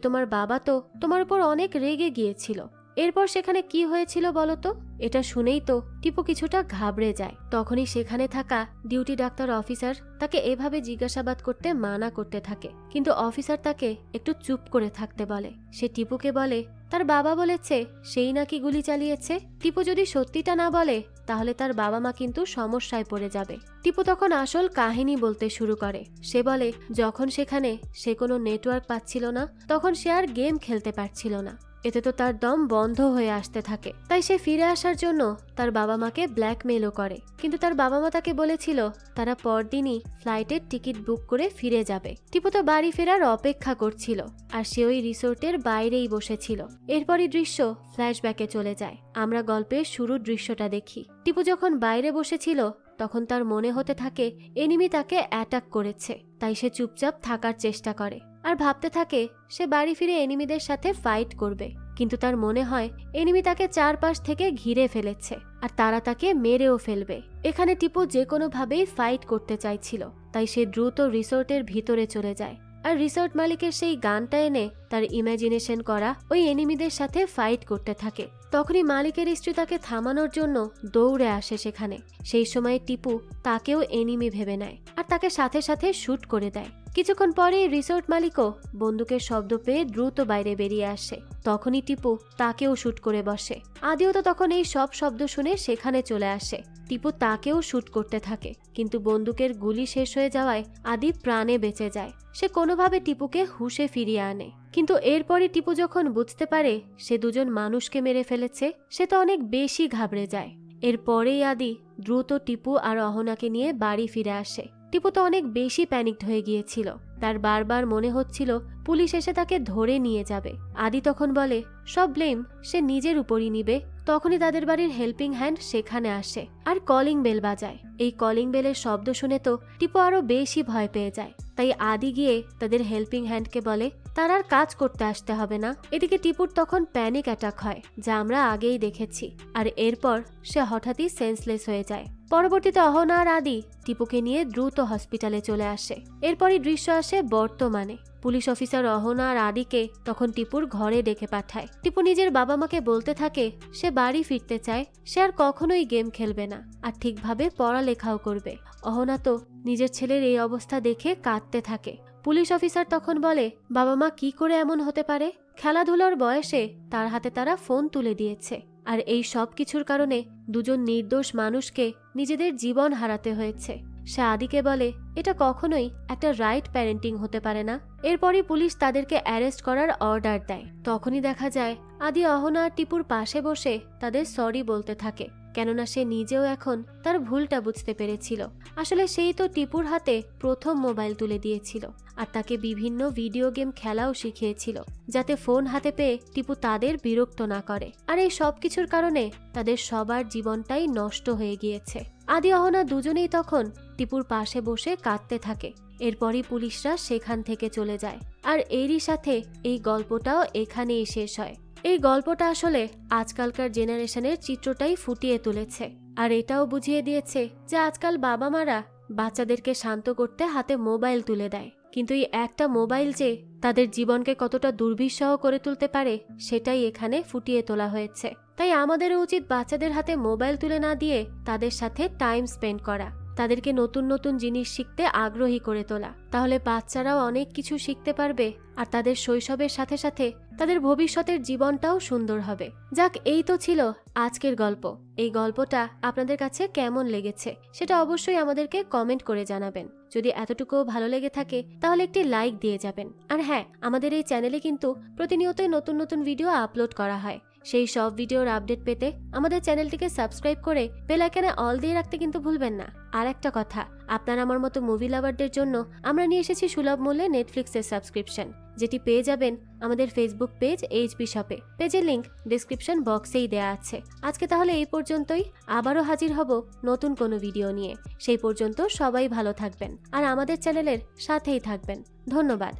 Speaker 1: তোমার বাবা তো তোমার উপর অনেক রেগে গিয়েছিল। এরপর সেখানে কি হয়েছিল বলো তো? এটা শুনেই তো টিপু কিছুটা ঘাবড়ে যায়। তখনই সেখানে থাকা ডিউটি ডাক্তার অফিসার তাকে এভাবে জিজ্ঞাসাবাদ করতে মানা করতে থাকে, কিন্তু অফিসার তাকে একটু চুপ করে থাকতে বলে। সে টিপুকে বলে তার বাবা বলেছে সেই নাকি গুলি চালিয়েছে। টিপু যদি সত্যিটা না বলে তাহলে তার বাবা মা কিন্তু সমস্যায় পড়ে যাবে। টিপু তখন আসল কাহিনী বলতে শুরু করে। সে বলে যখন সেখানে সে কোনো নেটওয়ার্ক পাচ্ছিল না তখন সে আর গেম খেলতে পারছিল না। এতে তো তার দম বন্ধ হয়ে আসতে থাকে। তাই সে ফিরে আসার জন্য তার বাবা মাকে ব্ল্যাকমেলও করে, কিন্তু তার বাবা মা তাকে বলেছিল তারা পরদিনই ফ্লাইটের টিকিট বুক করে ফিরে যাবে। টিপু তো বাড়ি ফেরার অপেক্ষা করছিল, আর সে ওই রিসোর্টের বাইরেই বসেছিল। এরপরই দৃশ্য ফ্ল্যাশব্যাকে চলে যায়। আমরা গল্পের শুরুর দৃশ্যটা দেখি। টিপু যখন বাইরে বসেছিল তখন তার মনে হতে থাকে এনিমি তাকে অ্যাটাক করেছে। তাই সে চুপচাপ থাকার চেষ্টা করে আর ভাবতে থাকে সে বাড়ি ফিরে এনিমিদের সাথে ফাইট করবে। কিন্তু তার মনে হয় এনিমি তাকে চারপাশ থেকে ঘিরে ফেলেছে আর তারা তাকে মেরেও ফেলবে। এখানে টিপু যে কোনোভাবেই ফাইট করতে চাইছিল, তাই সে দ্রুত রিসোর্টের ভিতরে চলে যায় আর রিসোর্ট মালিকের সেই গানটা এনে তার ইমাজিনেশন করা ওই এনিমিদের সাথে ফাইট করতে থাকে। তখনই মালিকের স্ত্রী তাকে থামানোর জন্য দৌড়ে আসে সেখানে। সেই সময় টিপু তাকেও এনিমি ভেবে নেয় আর তাকে সাথে সাথে শুট করে দেয়। কিছুক্ষণ পরে রিসোর্ট মালিকও বন্দুকের শব্দ পেয়ে দ্রুত বাইরে বেরিয়ে আসে। তখনই টিপু তাকেও শুট করে বসে। আদিও তো তখন এই সব শব্দ শুনে সেখানে চলে আসে। টিপু তাকেও শুট করতে থাকে, কিন্তু বন্দুকের গুলি শেষ হয়ে যাওয়ায় আদি প্রাণে বেঁচে যায়। সে কোনোভাবে টিপুকে হুঁশে ফিরিয়ে আনে, কিন্তু এরপরই টিপু যখন বুঝতে পারে সে দুজন মানুষকে মেরে ফেলেছে সে তো অনেক বেশি ঘাবড়ে যায়। এরপরেই আদি দ্রুত টিপু আর অহনাকে নিয়ে বাড়ি ফিরে আসে। টিপু তো অনেক বেশি প্যানিকড হয়ে গিয়েছিল, তার বারবার মনে হচ্ছিল পুলিশ এসে তাকে ধরে নিয়ে যাবে। আদি তখন বলে সব ব্লেম সে নিজের উপরই নিবে। তখনই তাদের বাড়ির হেল্পিং হ্যান্ড সেখানে আসে আর কলিং বেল বাজায়। এই কলিং বেলের শব্দ শুনে তো টিপু আরো বেশি ভয় পেয়ে যায়। তাই আদি গিয়ে তাদের হেল্পিং হ্যান্ডকে বলে তার আর কাজ করতে আসতে হবে না। এদিকে টিপুর তখন প্যানিক অ্যাটাক হয়, যা আমরা আগেই দেখেছি, আর এরপর সে হঠাৎই সেন্সলেস হয়ে যায়। পরবর্তীতে অহনা আর আদি টিপুকে নিয়ে দ্রুত হসপিটালে চলে আসে। এরপরই দৃশ্য আসে বর্তমানে। পুলিশ অফিসার অহনা আর আদিকে তখন টিপুর ঘরে ডেকে পাঠায়। টিপু নিজের বাবা মাকে বলতে থাকে সে বাড়ি ফিরতে চায়, সে আর কখনোই গেম খেলবে না আর ঠিকভাবে পড়ালেখাও করবে। অহনা তো নিজের ছেলের এই অবস্থা দেখে কাঁদতে থাকে। পুলিশ অফিসার তখন বলে বাবা মা কি করে এমন হতে পারে? খেলাধুলার বয়সে তার হাতে তারা ফোন তুলে দিয়েছে, আর এই সব কিছুর কারণে দুজন নির্দোষ মানুষকে নিজেদের জীবন হারাতে হয়েছে। সে আদিকে বলে এটা কখনোই একটা রাইট প্যারেন্টিং হতে পারে না। এরপরই পুলিশ তাদেরকে অ্যারেস্ট করার অর্ডার দেয়। তখনই দেখা যায় আদি অহনা আর টিপুর পাশে বসে তাদের সরি বলতে থাকে, কেননা সে নিজেও এখন তার ভুলটা বুঝতে পেরেছিল। আসলে সেই তো টিপুর হাতে প্রথম মোবাইল তুলে দিয়েছিল আর তাকে বিভিন্ন ভিডিও গেম খেলাও শিখিয়েছিল, যাতে ফোন হাতে পেয়ে টিপু তাদের বিরক্ত না করে। আর এই সব কিছুর কারণে তাদের সবার জীবনটাই নষ্ট হয়ে গিয়েছে। আদি অহনা দুজনেই তখন টিপুর পাশে বসে কাঁদতে থাকে। এরপরই পুলিশরা সেখান থেকে চলে যায়, আর এরই সাথে এই গল্পটাও এখানেই শেষ হয়। এই গল্পটা আসলে আজকালকার জেনারেশনের চিত্রটাই ফুটিয়ে তুলেছে, আর এটাও বুঝিয়ে দিয়েছে যে আজকাল বাবা মারা বাচ্চাদেরকে শান্ত করতে হাতে মোবাইল তুলে দেয়, কিন্তু এই একটা মোবাইল যে তাদের জীবনকে কতটা দুর্বিষহ করে তুলতে পারে সেটাই এখানে ফুটিয়ে তোলা হয়েছে। তাই আমাদেরও উচিত বাচ্চাদের হাতে মোবাইল তুলে না দিয়ে তাদের সাথে টাইম স্পেন্ড করা। তাদেরকে নতুন নতুন জিনিস শিখতে আগ্রহী করে তোলা। তাহলে বাচ্চারাও অনেক কিছু শিখতে পারবে আর তাদের শৈশবের সাথে সাথে তাদের ভবিষ্যতের জীবনটাও সুন্দর হবে। যাক, এই তো ছিল আজকের গল্প। এই গল্পটা আপনাদের কাছে কেমন লেগেছে সেটা অবশ্যই আমাদেরকে কমেন্ট করে জানাবেন। যদি এতটুকু ভালো লেগে থাকে তাহলে একটি লাইক দিয়ে যাবেন। আর হ্যাঁ, আমাদের এই চ্যানেলে কিন্তু প্রতিনিয়তই নতুন নতুন ভিডিও আপলোড করা হয়। সেই সব ভিডিওর আপডেট পেতে আমাদের চ্যানেলটিকে সাবস্ক্রাইব করে বেল আইকনে অল দিয়ে রাখতে কিন্তু ভুলবেন না। আর একটা কথা, আপনার আমার মতো মুভি লাভারদের জন্য আমরা নিয়ে এসেছি সুলভ মূল্যে নেটফ্লিক্সের সাবস্ক্রিপশন, যেটি পেয়ে যাবেন আমাদের ফেসবুক পেজ এইচবি শপে। পেজের লিংক ডিসক্রিপশন বক্সেই দেয়া আছে। আজকে তাহলে এই পর্যন্তই। আবারও হাজির হব নতুন কোনো ভিডিও নিয়ে। সেই পর্যন্ত সবাই ভালো থাকবেন আর আমাদের চ্যানেলের সাথেই থাকবেন। ধন্যবাদ।